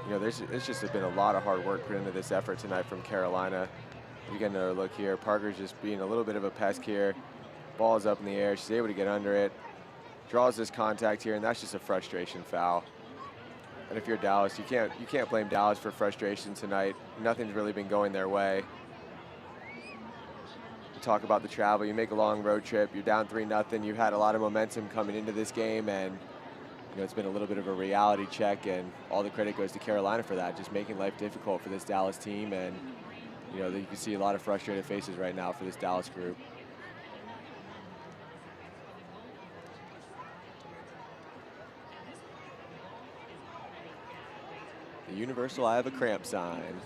you know, it's just been a lot of hard work put into this effort tonight from Carolina. You get another look here. Parker's just being a little bit of a pest here. Ball's up in the air. She's able to get under it. Draws this contact here, and that's just a frustration foul. And if you're Dallas, you can't blame Dallas for frustration tonight. Nothing's really been going their way. You talk about the travel. You make a long road trip. You're down 3-0. You've had a lot of momentum coming into this game, and you know, it's been a little bit of a reality check, and all the credit goes to Carolina for that, just making life difficult for this Dallas team. And you know, you can see a lot of frustrated faces right now for this Dallas group. The universal I have a cramp sign.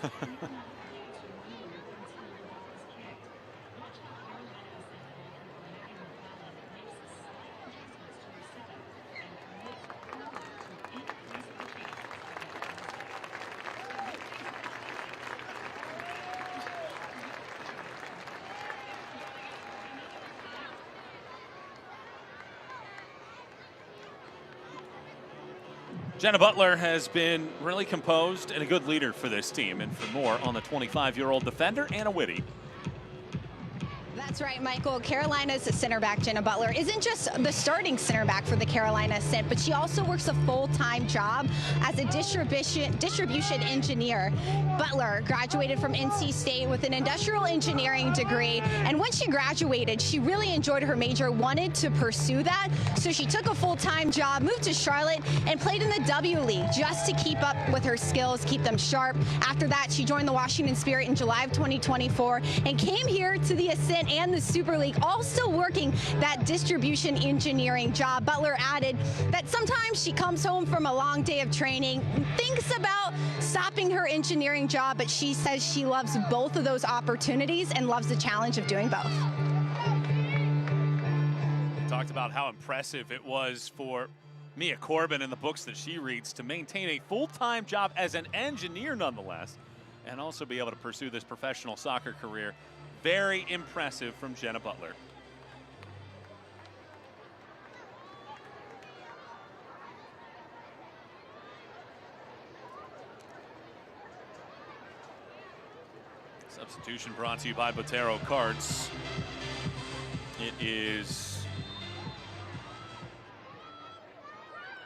Jenna Butler has been really composed and a good leader for this team. And for more on the 25-year-old defender, Anna Whitty. That's right, Michael. Carolina's center back, Jenna Butler, isn't just the starting center back for the Carolina Ascent, but she also works a full-time job as a distribution engineer. Butler graduated from NC State with an industrial engineering degree, and when she graduated, she really enjoyed her major, wanted to pursue that, so she took a full-time job, moved to Charlotte, and played in the W League just to keep up with her skills, keep them sharp. After that, she joined the Washington Spirit in July of 2024 and came here to the Ascent and the Super League, all still working that distribution engineering job. Butler added that sometimes she comes home from a long day of training, thinks about stopping her engineering job, but she says she loves both of those opportunities and loves the challenge of doing both. We talked about how impressive it was for Mia Corbin in the books that she reads to maintain a full-time job as an engineer nonetheless, and also be able to pursue this professional soccer career. Very impressive from Jenna Butler. Substitution brought to you by Botero Cards. It is...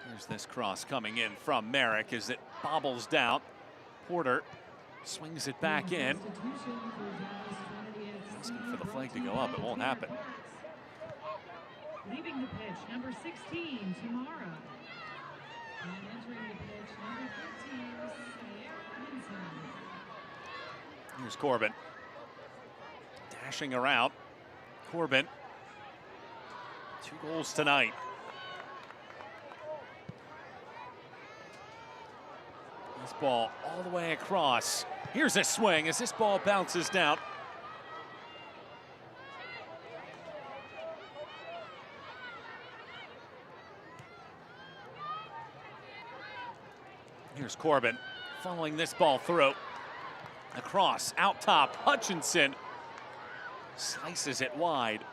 Here's this cross coming in from Merrick as it bobbles down. Porter swings it back in. Asking for the flag to go up, it won't happen. Leaving the pitch, number 16, Tamara. And entering the pitch, number 13, Sarah Vincent. Here's Corbin. Dashing around. Corbin. 2 goals tonight. This ball all the way across. Here's a swing as this ball bounces down. Here's Corbin following this ball through. Across, out top, Hutchinson slices it wide.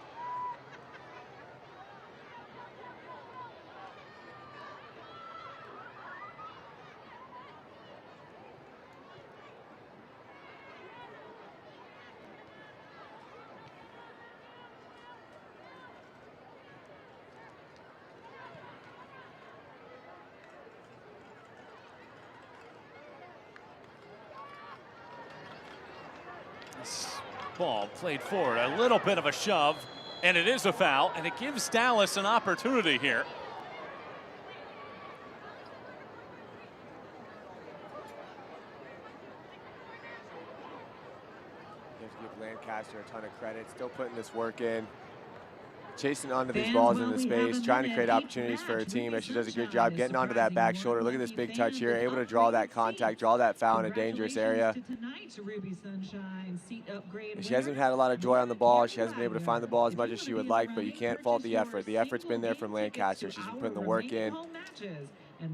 This ball played forward, a little bit of a shove, and it is a foul, and it gives Dallas an opportunity here. You have to give Lancaster a ton of credit, still putting this work in. Chasing onto these balls into space, trying to create opportunities for her team, as she does a good job getting onto that back shoulder. Look at this big touch here, able to draw that contact, draw that foul in a dangerous area. She hasn't had a lot of joy on the ball. She hasn't been able to find the ball as much as she would like, but you can't fault the effort. The effort's been there from Lancaster. She's been putting the work in,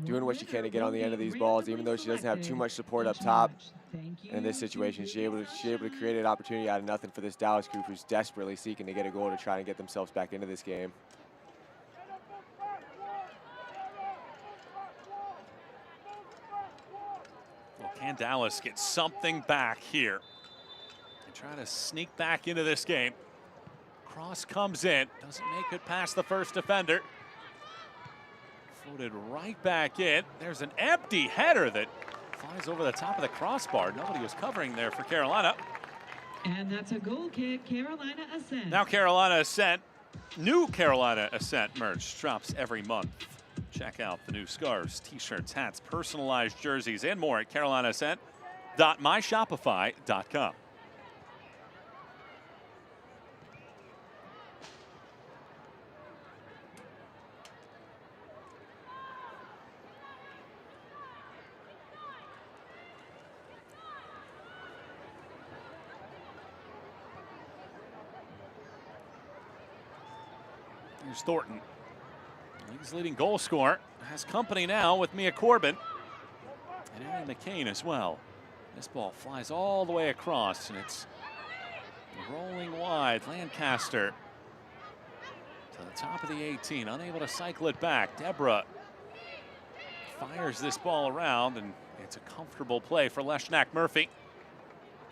doing what she can to get on the end of these balls, even though she doesn't have too much support up top. And in this situation, she's able to create an opportunity out of nothing for this Dallas group who's desperately seeking to get a goal to try and get themselves back into this game. Well, can Dallas get something back here and try to sneak back into this game? Cross comes in, doesn't make it past the first defender. Floated right back in. There's an empty header that flies over the top of the crossbar. Nobody was covering there for Carolina. And that's a goal kick, Carolina Ascent. Now Carolina Ascent, new Carolina Ascent merch drops every month. Check out the new scarves, t-shirts, hats, personalized jerseys, and more at carolinaascent.myshopify.com. Here's Thornton, league's leading goal scorer, has company now with Mia Corbin and Ellie McCain as well. This ball flies all the way across, and it's rolling wide. Lancaster to the top of the 18, unable to cycle it back. Deborah fires this ball around, and it's a comfortable play for Leshnak Murphy,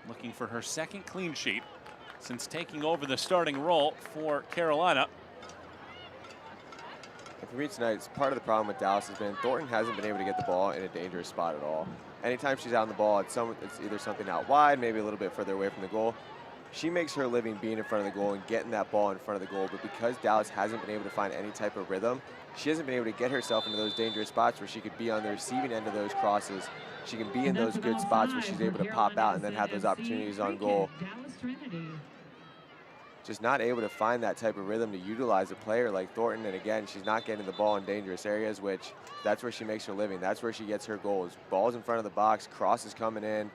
looking for her second clean sheet since taking over the starting role for Carolina. And for me tonight, part of the problem with Dallas has been Thornton hasn't been able to get the ball in a dangerous spot at all. Anytime she's out on the ball, it's either something out wide, maybe a little bit further away from the goal. She makes her living being in front of the goal and getting that ball in front of the goal, but because Dallas hasn't been able to find any type of rhythm, she hasn't been able to get herself into those dangerous spots where she could be on the receiving end of those crosses. She can be in those good spots where she's able to pop out and then have those opportunities on goal. Just not able to find that type of rhythm to utilize a player like Thornton. And again, she's not getting the ball in dangerous areas, which that's where she makes her living. That's where she gets her goals. Balls in front of the box, crosses coming in.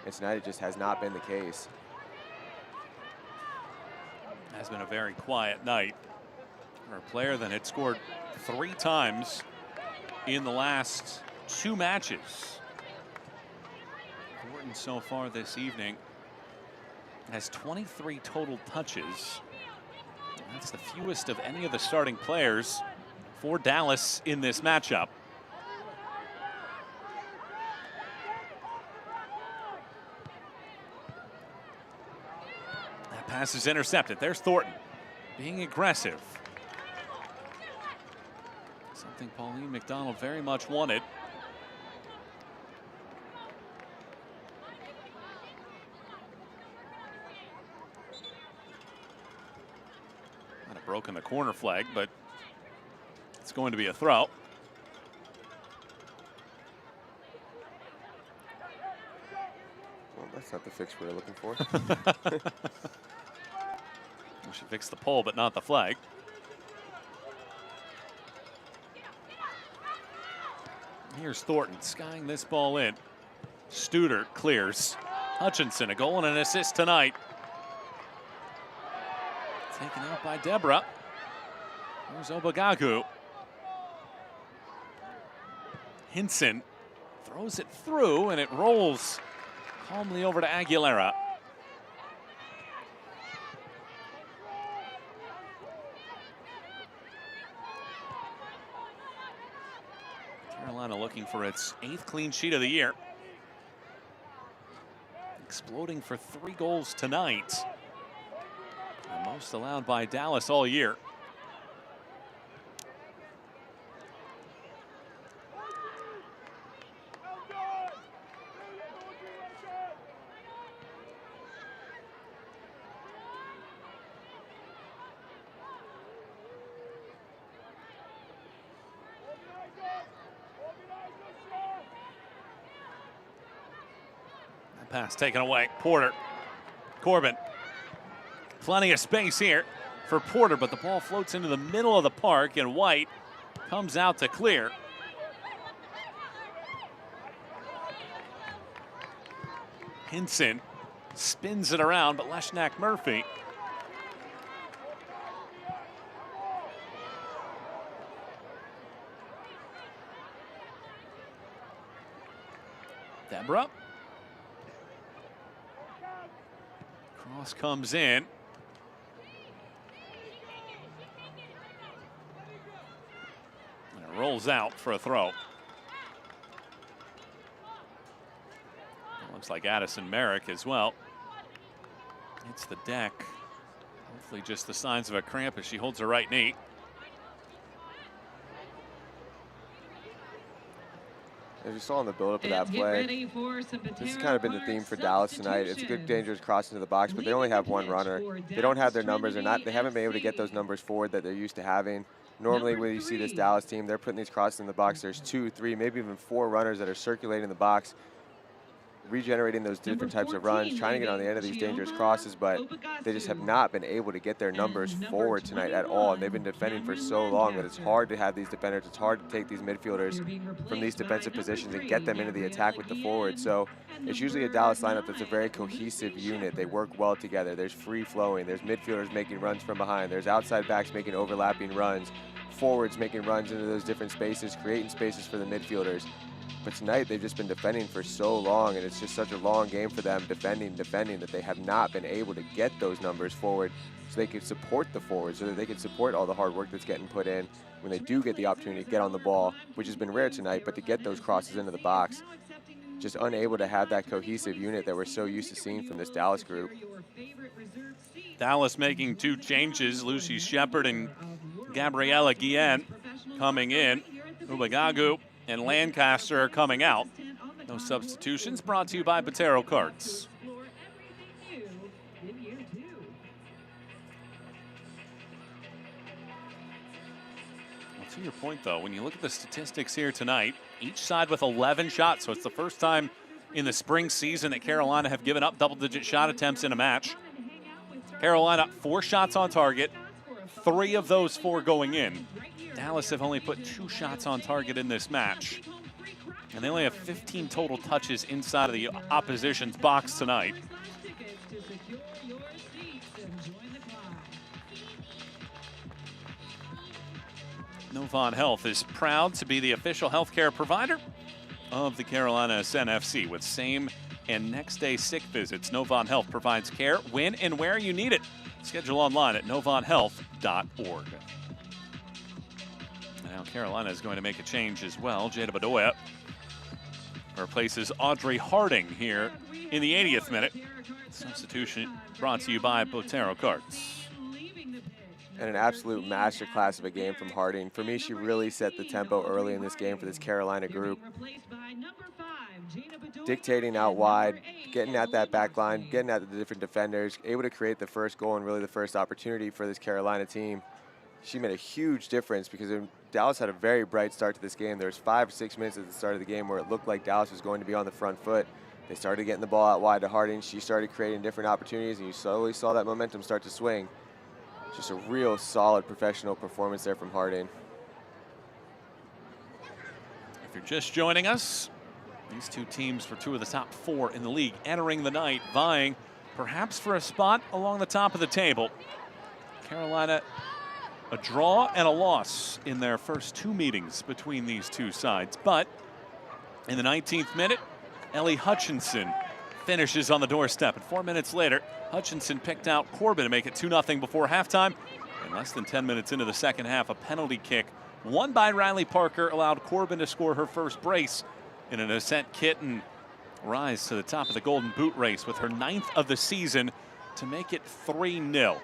And tonight it just has not been the case. Has been a very quiet night for a player that had scored 3 times in the last 2 matches. Thornton so far this evening has 23 total touches. That's the fewest of any of the starting players for Dallas in this matchup. That pass is intercepted. There's Thornton being aggressive. Something Pauline McDonald very much wanted. Might have broken the corner flag, but it's going to be a throw. Well, that's not the fix we were looking for. We should fix the pole, but not the flag. Here's Thornton skying this ball in. Studer clears. Hutchinson, a goal and an assist tonight. Taken out by Deborah. There's Obagagu. Hinson throws it through and it rolls calmly over to Aguilera. Carolina looking for its 8th clean sheet of the year. Exploding for 3 goals tonight. The most allowed by Dallas all year. Pass taken away. Porter. Corbin. Plenty of space here for Porter, but the ball floats into the middle of the park, and White comes out to clear. Hinson spins it around, but Leshnak Murphy. Deborah. Cross comes in. And it rolls out for a throw. It looks like Addison Merrick as well. Hits the deck. Hopefully just the signs of a cramp as she holds her right knee. As you saw in the build-up of that play, this has kind of been the theme for Dallas tonight. It's a good, dangerous cross into the box, but they only have 1 runner. They don't have their numbers. They haven't been able to get those numbers forward that they're used to having. Normally, when you see this Dallas team, they're putting these crosses in the box. There's 2, 3, maybe even 4 runners that are circulating the box, regenerating those different types of runs, trying to get on the end of these dangerous crosses, but they just have not been able to get their numbers forward tonight at all. And they've been defending for so long that it's hard to have these defenders. It's hard to take these midfielders from these defensive positions and get them into the attack with the forward. So it's usually a Dallas lineup that's a very cohesive unit. They work well together. There's free flowing. There's midfielders making runs from behind. There's outside backs making overlapping runs. Forwards making runs into those different spaces, creating spaces for the midfielders. But tonight, they've just been defending for so long, and it's just such a long game for them, defending, that they have not been able to get those numbers forward so they can support the forwards, so that they can support all the hard work that's getting put in when they do get the opportunity to get on the ball, which has been rare tonight, but to get those crosses into the box. Just unable to have that cohesive unit that we're so used to seeing from this Dallas group. Dallas making 2 changes. Lucy Shepard and Gabriella Guillen coming in. Ubagagu and Lancaster are coming out. No substitutions, brought to you by Botero Cards. Well, to your point, though, when you look at the statistics here tonight, each side with 11 shots, so it's the first time in the spring season that Carolina have given up double-digit shot attempts in a match. Carolina, 4 shots on target, 3 of those 4 going in. Dallas have only put 2 shots on target in this match. And they only have 15 total touches inside of the opposition's box tonight. Novant Health is proud to be the official healthcare provider of the Carolina Ascent FC with same and next day sick visits. Novant Health provides care when and where you need it. Schedule online at novanthealth.org. Now Carolina is going to make a change as well. Jada Bedoya replaces Audrey Harding here in the 80th minute. Substitution brought to you by Botero Carts. And an absolute masterclass of a game from Harding. For me, she really set the tempo early in this game for this Carolina group. Dictating out wide, getting at that back line, getting at the different defenders, able to create the first goal and really the first opportunity for this Carolina team. She made a huge difference because Dallas had a very bright start to this game. There was 5 or 6 minutes at the start of the game where it looked like Dallas was going to be on the front foot. They started getting the ball out wide to Harding. She started creating different opportunities, and you slowly saw that momentum start to swing. Just a real solid professional performance there from Harding. If you're just joining us, these two teams were 2 of the top 4 in the league entering the night, vying perhaps for a spot along the top of the table. Carolina, a draw and a loss in their first 2 meetings between these two sides. But in the 19th minute, Ellie Hutchinson finishes on the doorstep. And 4 minutes later, Hutchinson picked out Corbin to make it 2-0 before halftime. And less than 10 minutes into the second half, a penalty kick won by Riley Parker allowed Corbin to score her first brace in an Ascent kit and rise to the top of the Golden Boot race with her 9th of the season to make it 3-0.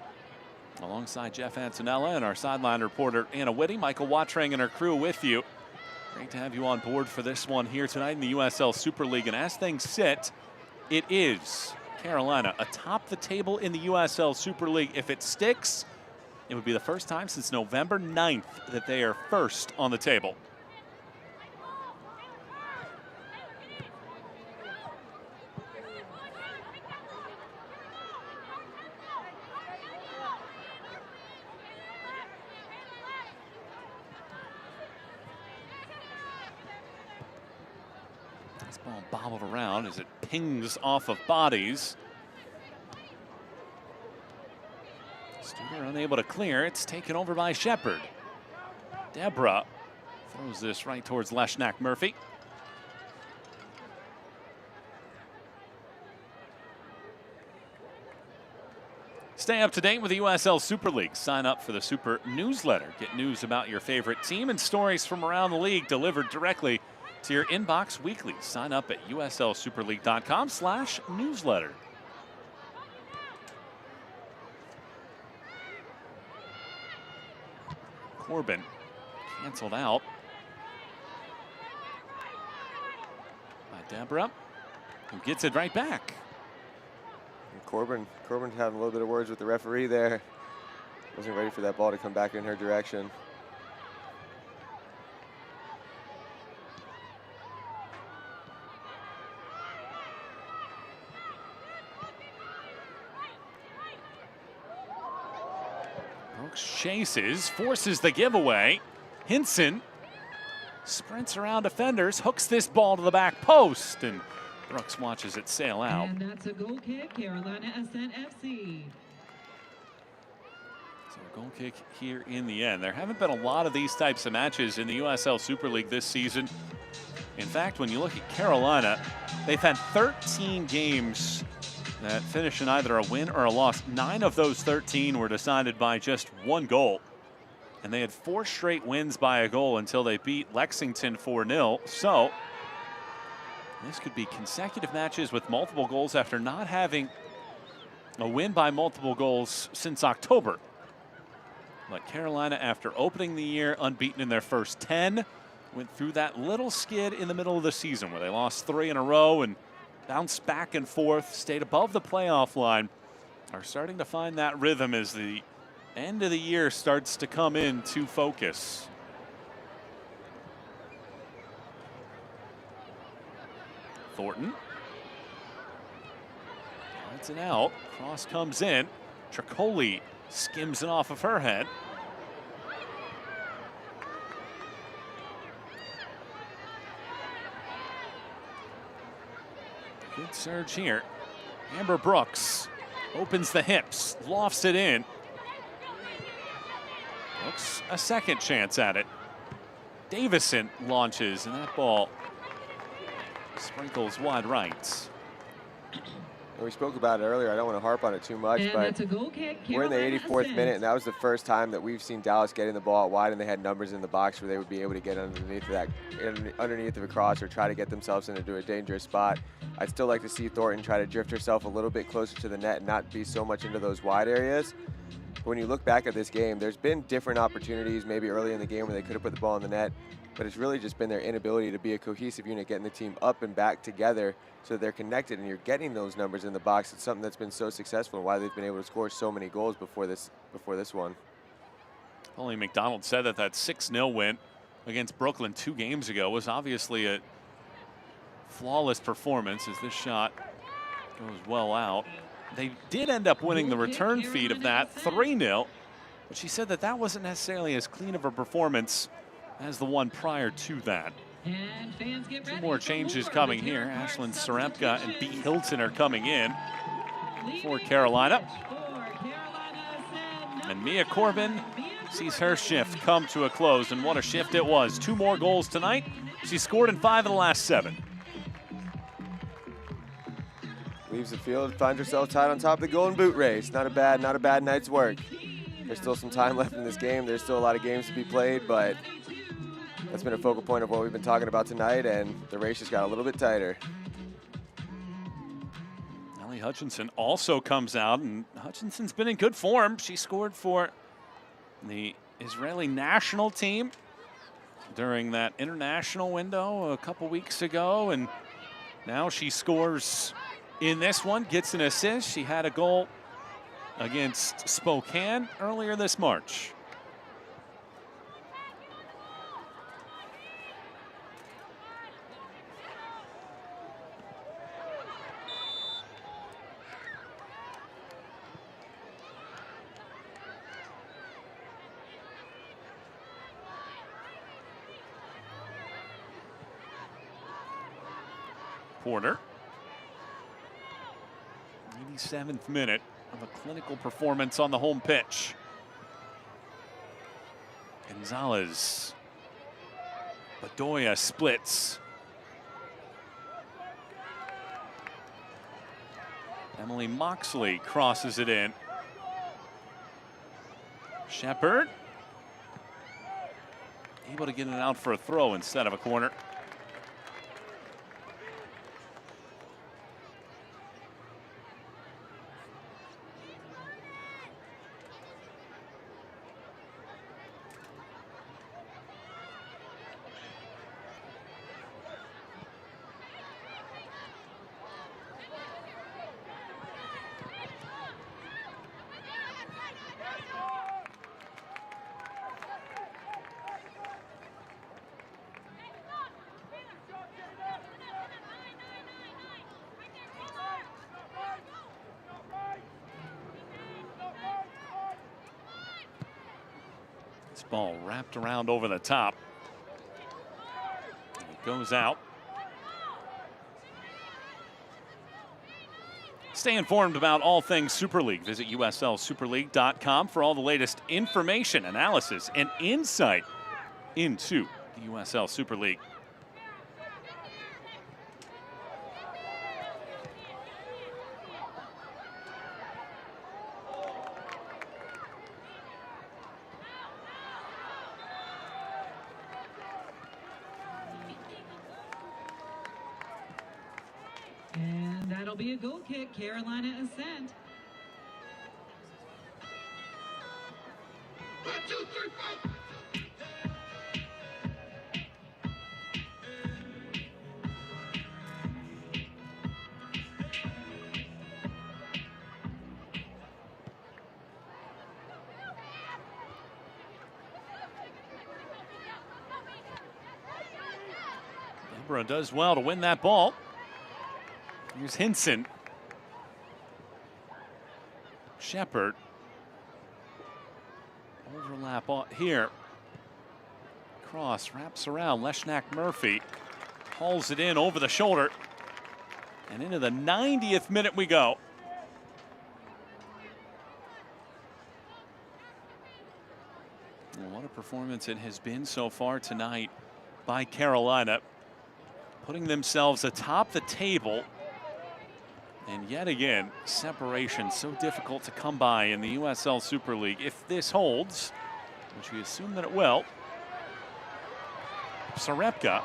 Alongside Jeff Antonella and our sideline reporter Anna Whitty, Michael Watrang and her crew with you. Great to have you on board for this one here tonight in the USL Super League. And as things sit, it is Carolina atop the table in the USL Super League. If it sticks, it would be the first time since November 9th that they are first on the table. This ball bobbled around as it pings off of bodies. Studer unable to clear. It's taken over by Shepard. Deborah throws this right towards Leshnak Murphy. Stay up to date with the USL Super League. Sign up for the Super newsletter. Get news about your favorite team and stories from around the league delivered directly to your inbox weekly. Sign up at uslsuperleague.com/newsletter. Corbin canceled out by Deborah, who gets it right back. And Corbin having a little bit of words with the referee there. Wasn't ready for that ball to come back in her direction. Chases, forces the giveaway. Hinson sprints around defenders, hooks this ball to the back post, and Brooks watches it sail out. And that's a goal kick, Carolina Ascent FC. So a goal kick here in the end. There haven't been a lot of these types of matches in the USL Super League this season. In fact, when you look at Carolina, they've had 13 games that finish in either a win or a loss. 9 of those 13 were decided by just 1 goal. And they had 4 straight wins by a goal until they beat Lexington 4-0. So this could be consecutive matches with multiple goals after not having a win by multiple goals since October. But Carolina, after opening the year unbeaten in their first 10, went through that little skid in the middle of the season where they lost 3 in a row and bounced back and forth, stayed above the playoff line, are starting to find that rhythm as the end of the year starts to come into focus. Thornton. Gets it out. Cross comes in. Tricoli skims it off of her head. Good surge here. Amber Brooks opens the hips, lofts it in. Brooks a second chance at it. Davison launches, and that ball sprinkles wide right. And we spoke about it earlier. I don't want to harp on it too much, but we're in the 84th minute, and that was the first time that we've seen Dallas getting the ball out wide, and they had numbers in the box where they would be able to get underneath of a cross or try to get themselves into a dangerous spot. I'd still like to see Thornton try to drift herself a little bit closer to the net and not be so much into those wide areas. But when you look back at this game, there's been different opportunities maybe early in the game where they could have put the ball in the net, but it's really just been their inability to be a cohesive unit, getting the team up and back together so that they're connected and you're getting those numbers in the box. It's something that's been so successful and why they've been able to score so many goals before this one. Pauline McDonald said that 6-0 win against Brooklyn 2 games ago was obviously a flawless performance as this shot goes well out. They did end up winning the return feed of that 3-0, but she said that wasn't necessarily as clean of a performance as the one prior to that. 2 more changes coming here. Ashlyn Serempka and B. Hilton are coming in for Carolina. And Mia Corbin sees her shift come to a close, and what a shift it was. 2 more goals tonight. She scored in 5 of the last 7. Leaves the field, finds herself tied on top of the Golden Boot race. Not a bad night's work. There's still some time left in this game. There's still a lot of games to be played, but that's been a focal point of what we've been talking about tonight, and the race just got a little bit tighter. Allie Hutchinson also comes out, and Hutchinson's been in good form. She scored for the Israeli national team during that international window a couple weeks ago, and now she scores in this one, gets an assist. She had a goal against Spokane earlier this March. Porter. 87th minute of a clinical performance on the home pitch. Gonzalez. Bedoya splits. Emily Moxley crosses it in. Shepard. Able to get it out for a throw instead of a corner. Ball wrapped around over the top. And it goes out. Stay informed about all things Super League. Visit USLSuperLeague.com for all the latest information, analysis, and insight into the USL Super League. And that'll be a goal kick, Carolina Ascent. 1, 2, 3, 4. Deborah does well to win that ball. Here's Hinson. Shepard. Overlap here. Cross wraps around. Leshnak Murphy hauls it in over the shoulder. And into the 90th minute we go. Well, what a performance it has been so far tonight by Carolina, putting themselves atop the table. And yet again, separation so difficult to come by in the USL Super League. If this holds, which we assume that it will, Sarepka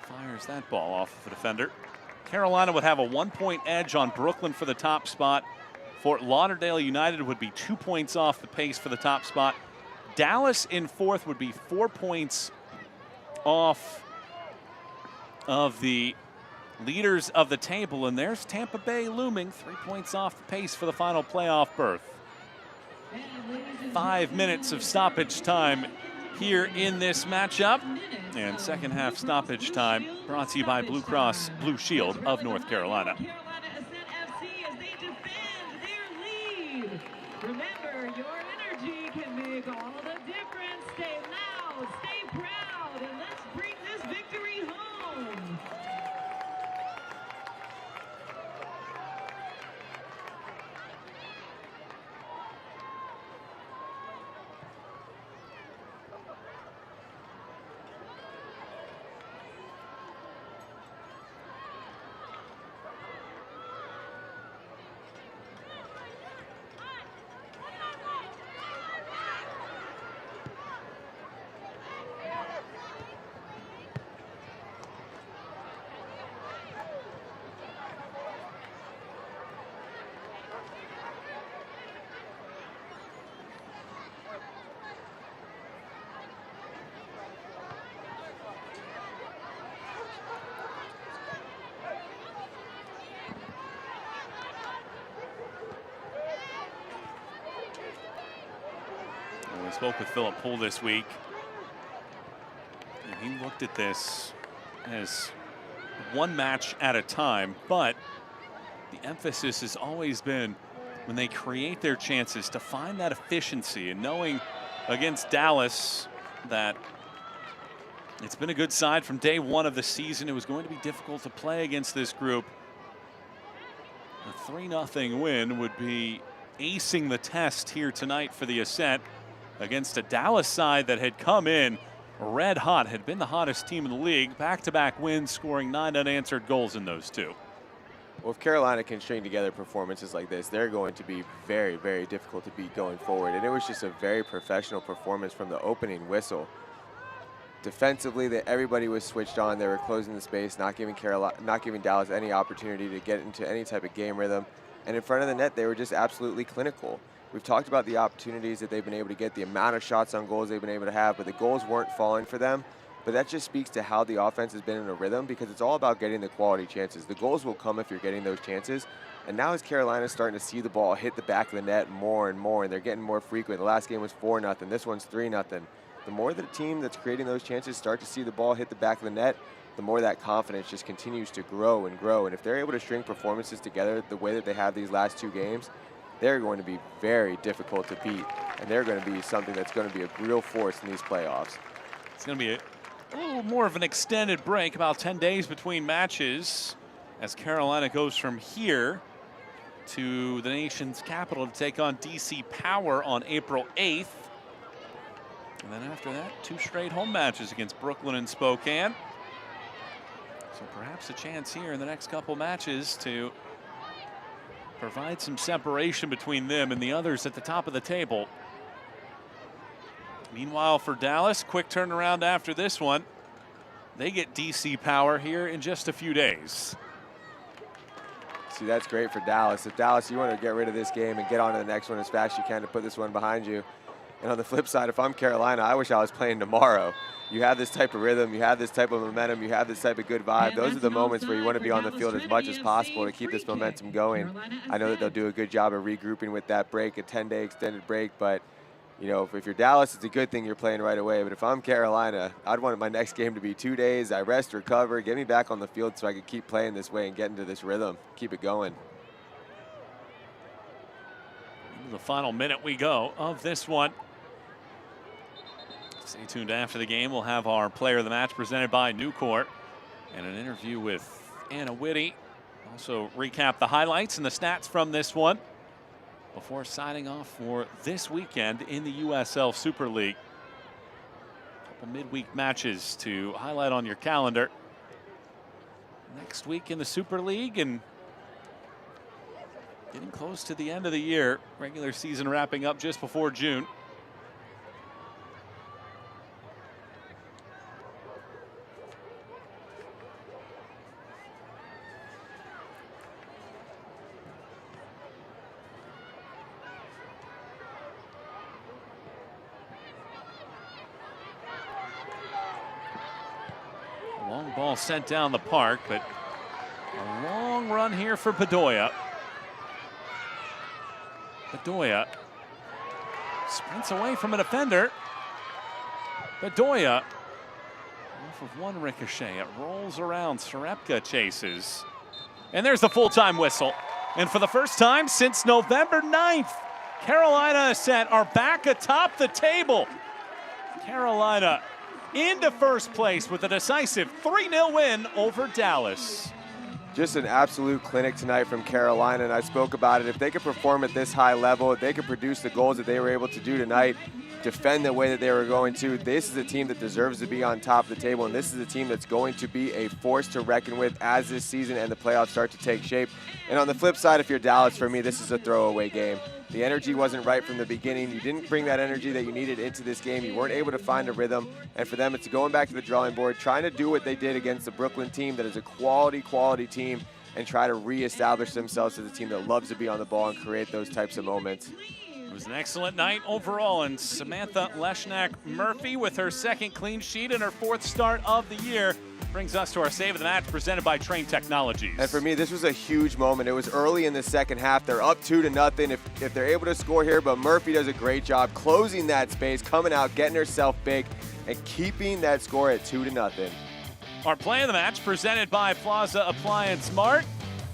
fires that ball off of the defender. Carolina would have a 1-point edge on Brooklyn for the top spot. Fort Lauderdale United would be 2 points off the pace for the top spot. Dallas in fourth would be 4 points off of the leaders of the table. And there's Tampa Bay looming, 3 points off the pace for the final playoff berth. 5 minutes of stoppage time here in this matchup. And second half stoppage time brought to you by Blue Cross Blue Shield of North Carolina. Remember, your energy can make all the difference. Stay loud, stay proud, and let's bring this victory home. We spoke with Philip Poole this week, and he looked at this as one match at a time, but the emphasis has always been when they create their chances to find that efficiency, and knowing against Dallas that it's been a good side from day one of the season. It was going to be difficult to play against this group. A 3-0 win would be acing the test here tonight for the Ascent against a Dallas side that had come in red hot, had been the hottest team in the league. Back-to-back wins, scoring 9 unanswered goals in those two. Well, if Carolina can string together performances like this, they're going to be very, very difficult to beat going forward. And it was just a very professional performance from the opening whistle. Defensively, everybody was switched on. They were closing the space, not giving Dallas any opportunity to get into any type of game rhythm. And in front of the net, they were just absolutely clinical. We've talked about the opportunities that they've been able to get, the amount of shots on goals they've been able to have, but the goals weren't falling for them. But that just speaks to how the offense has been in a rhythm, because it's all about getting the quality chances. The goals will come if you're getting those chances. And now as Carolina's starting to see the ball hit the back of the net more and more, and they're getting more frequent. The last game was 4-0. This one's 3-0. The more that a team that's creating those chances start to see the ball hit the back of the net, the more that confidence just continues to grow and grow. And if they're able to string performances together the way that they have these last 2 games, they're going to be very difficult to beat. And they're going to be something that's going to be a real force in these playoffs. It's going to be a little more of an extended break, about 10 days between matches, as Carolina goes from here to the nation's capital to take on DC Power on April 8th. And then after that, 2 straight home matches against Brooklyn and Spokane. So perhaps a chance here in the next couple matches to provide some separation between them and the others at the top of the table. Meanwhile, for Dallas, quick turnaround after this one. They get DC Power here in just a few days. See, that's great for Dallas. If Dallas, you want to get rid of this game and get on to the next one as fast as you can to put this one behind you. And on the flip side, if I'm Carolina, I wish I was playing tomorrow. You have this type of rhythm, you have this type of momentum, you have this type of good vibe. Those are the moments where you want to be on the field as much as possible to keep this momentum going. I know that they'll do a good job of regrouping with that break, a 10-day extended break, but you know, if you're Dallas, it's a good thing you're playing right away. But if I'm Carolina, I'd want my next game to be 2 days. I rest, recover, get me back on the field so I can keep playing this way and get into this rhythm, keep it going. Into the final minute we go of this one. Stay tuned after the game. We'll have our player of the match presented by Newcourt and an interview with Anna Whitty. Also recap the highlights and the stats from this one. before signing off for this weekend in the USL Super League. A couple midweek matches to highlight on your calendar. Next week in the Super League, and getting close to the end of the year. Regular season wrapping up just before June. Long ball sent down the park, but a long run here for Bedoya. Bedoya sprints away from a defender. Bedoya off of one ricochet. It rolls around. Serepka chases. And there's the full-time whistle. And for the first time since November 9th, Carolina Ascent are back atop the table. Carolina into first place with a decisive 3-0 win over Dallas. Just an absolute clinic tonight from Carolina, and I spoke about it. If they could perform at this high level, if they could produce the goals that they were able to do tonight, defend the way that they were going to, this is a team that deserves to be on top of the table, and this is a team that's going to be a force to reckon with as this season and the playoffs start to take shape. And on the flip side, if you're Dallas, for me, this is a throwaway game. The energy wasn't right from the beginning. You didn't bring that energy that you needed into this game. You weren't able to find a rhythm. And for them, it's going back to the drawing board, trying to do what they did against the Brooklyn team that is a quality team, and try to reestablish themselves as a team that loves to be on the ball and create those types of moments. It was an excellent night overall, and Samantha Leshnak-Murphy with her second clean sheet and her fourth start of the year brings us to our save of the match presented by Train Technologies. And for me, this was a huge moment. It was early in the second half. They're up 2-0 if they're able to score here, but Murphy does a great job closing that space, coming out, getting herself big, and keeping that score at 2-0. Our play of the match presented by Plaza Appliance Mart.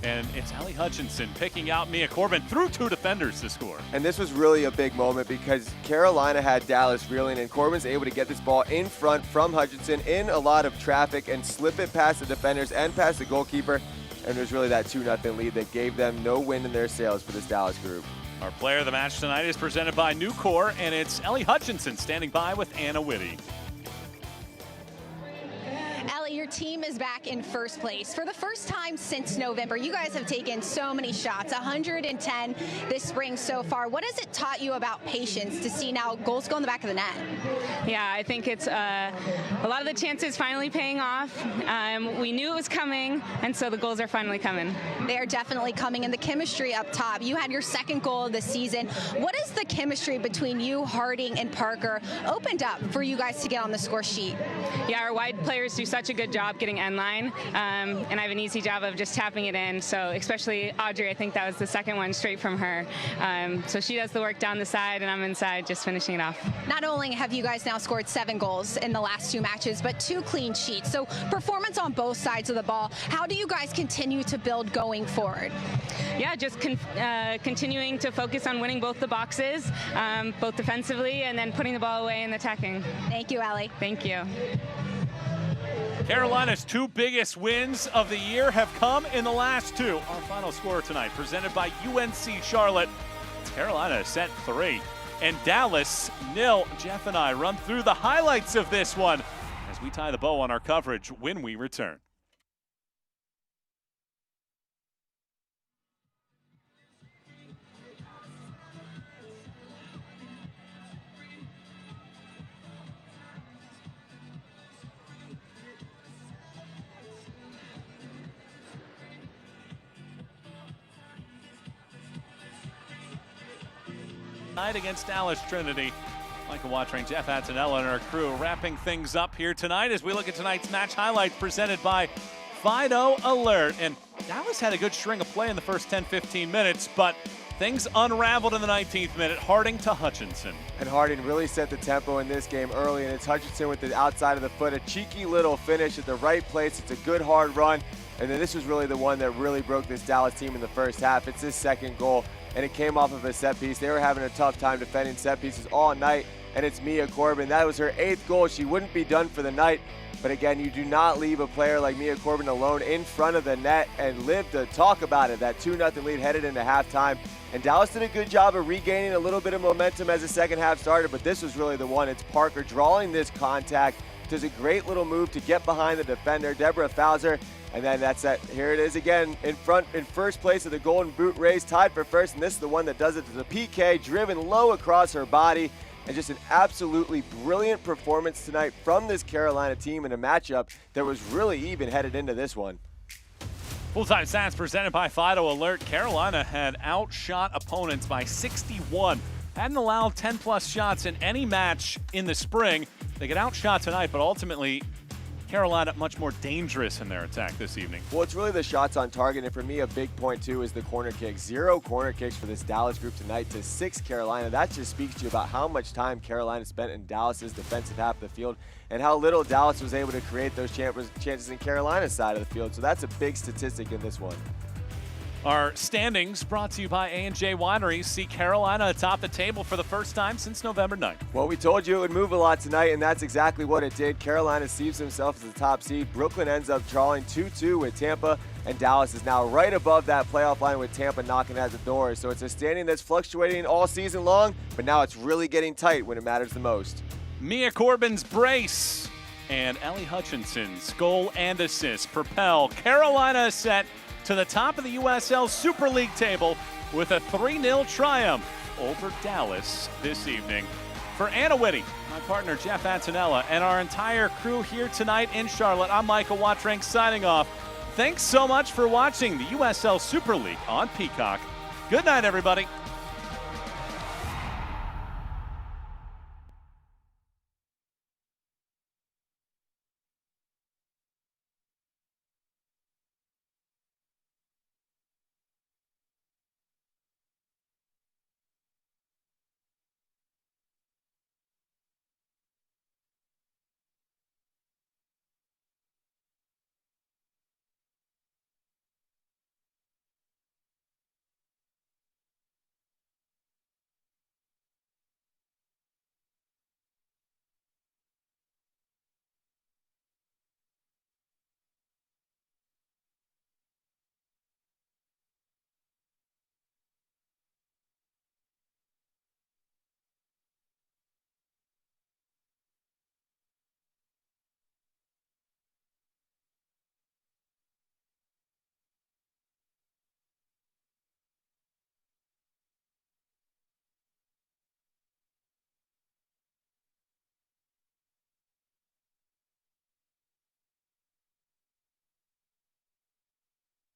And it's Ellie Hutchinson picking out Mia Corbin through two defenders to score. And this was really a big moment because Carolina had Dallas reeling, and Corbin's able to get this ball in front from Hutchinson in a lot of traffic and slip it past the defenders and past the goalkeeper. And there's really that 2-0 lead that gave them no wind in their sails for this Dallas group. Our player of the match tonight is presented by Nucor, and it's Ellie Hutchinson standing by with Anna Whitty. Ellie, your team is back in first place. For the first time since November, you guys have taken so many shots, 110 this spring so far. What has it taught you about patience to see now goals go in the back of the net? Yeah, I think it's a lot of the chances finally paying off. We knew it was coming, and so the goals are finally coming. They are definitely coming, and the chemistry up top. You had your second goal of the season. What is the chemistry between you, Harding, and Parker opened up for you guys to get on the score sheet? Yeah, our wide players do such a good job getting end line, and I have an easy job of just tapping it in. So especially Audrey, I think that was the second one straight from her. So she does the work down the side, and I'm inside just finishing it off. Not only have you guys now scored 7 goals in the last 2 matches, but 2 clean sheets. So performance on both sides of the ball. How do you guys continue to build going forward? Yeah, just continuing to focus on winning both the boxes, both defensively and then putting the ball away and attacking. Thank you, Ellie. Thank you. Carolina's 2 biggest wins of the year have come in the last 2. Our final score tonight, presented by UNC Charlotte. Carolina Ascent 3 and Dallas 0. Jeff and I run through the highlights of this one as we tie the bow on our coverage when we return. Night against Dallas Trinity. Michael Wattring, Jeff Antonella, and our crew wrapping things up here tonight as we look at tonight's match highlights presented by Fido Alert. And Dallas had a good string of play in the first 10-15 minutes, but things unraveled in the 19th minute. Harding to Hutchinson. And Harding really set the tempo in this game early, and it's Hutchinson with the outside of the foot. A cheeky little finish at the right place. It's a good hard run. And then this was really the one that really broke this Dallas team in the first half. It's his second goal, and it came off of a set piece. They were having a tough time defending set pieces all night, and it's Mia Corbin. That was her 8th goal. She wouldn't be done for the night. But again, you do not leave a player like Mia Corbin alone in front of the net and live to talk about it. That 2-0 lead headed into halftime. And Dallas did a good job of regaining a little bit of momentum as the second half started, but this was really the one. It's Parker drawing this contact, does a great little move to get behind the defender, Deborah Fauser, and then that's that. Here it is again in first place of the Golden Boot race, tied for first, and this is the one that does it to the PK, driven low across her body. And just an absolutely brilliant performance tonight from this Carolina team in a matchup that was really even headed into this one. Full-time stats presented by Fido Alert. Carolina had outshot opponents by 61. Hadn't allowed 10-plus shots in any match in the spring. They get outshot tonight, but ultimately Carolina much more dangerous in their attack this evening. Well, it's really the shots on target, and for me, a big point, too, is the corner kicks. 0 corner kicks for this Dallas group tonight to 6 Carolina. That just speaks to you about how much time Carolina spent in Dallas's defensive half of the field and how little Dallas was able to create those chances in Carolina's side of the field. So that's a big statistic in this one. Our standings brought to you by A&J Wineries. See Carolina atop the table for the first time since November 9th. Well, we told you it would move a lot tonight, and that's exactly what it did. Carolina sees themselves as the top seed. Brooklyn ends up drawing 2-2 with Tampa, and Dallas is now right above that playoff line with Tampa knocking at the door. So it's a standing that's fluctuating all season long, but now it's really getting tight when it matters the most. Mia Corbin's brace and Ellie Hutchinson's goal and assist propel Carolina Ascent to the top of the USL Super League table with a 3-0 triumph over Dallas this evening. For Anna Whitty, my partner Jeff Antonella, and our entire crew here tonight in Charlotte, I'm Michael Watrang signing off. Thanks so much for watching the USL Super League on Peacock. Good night, everybody.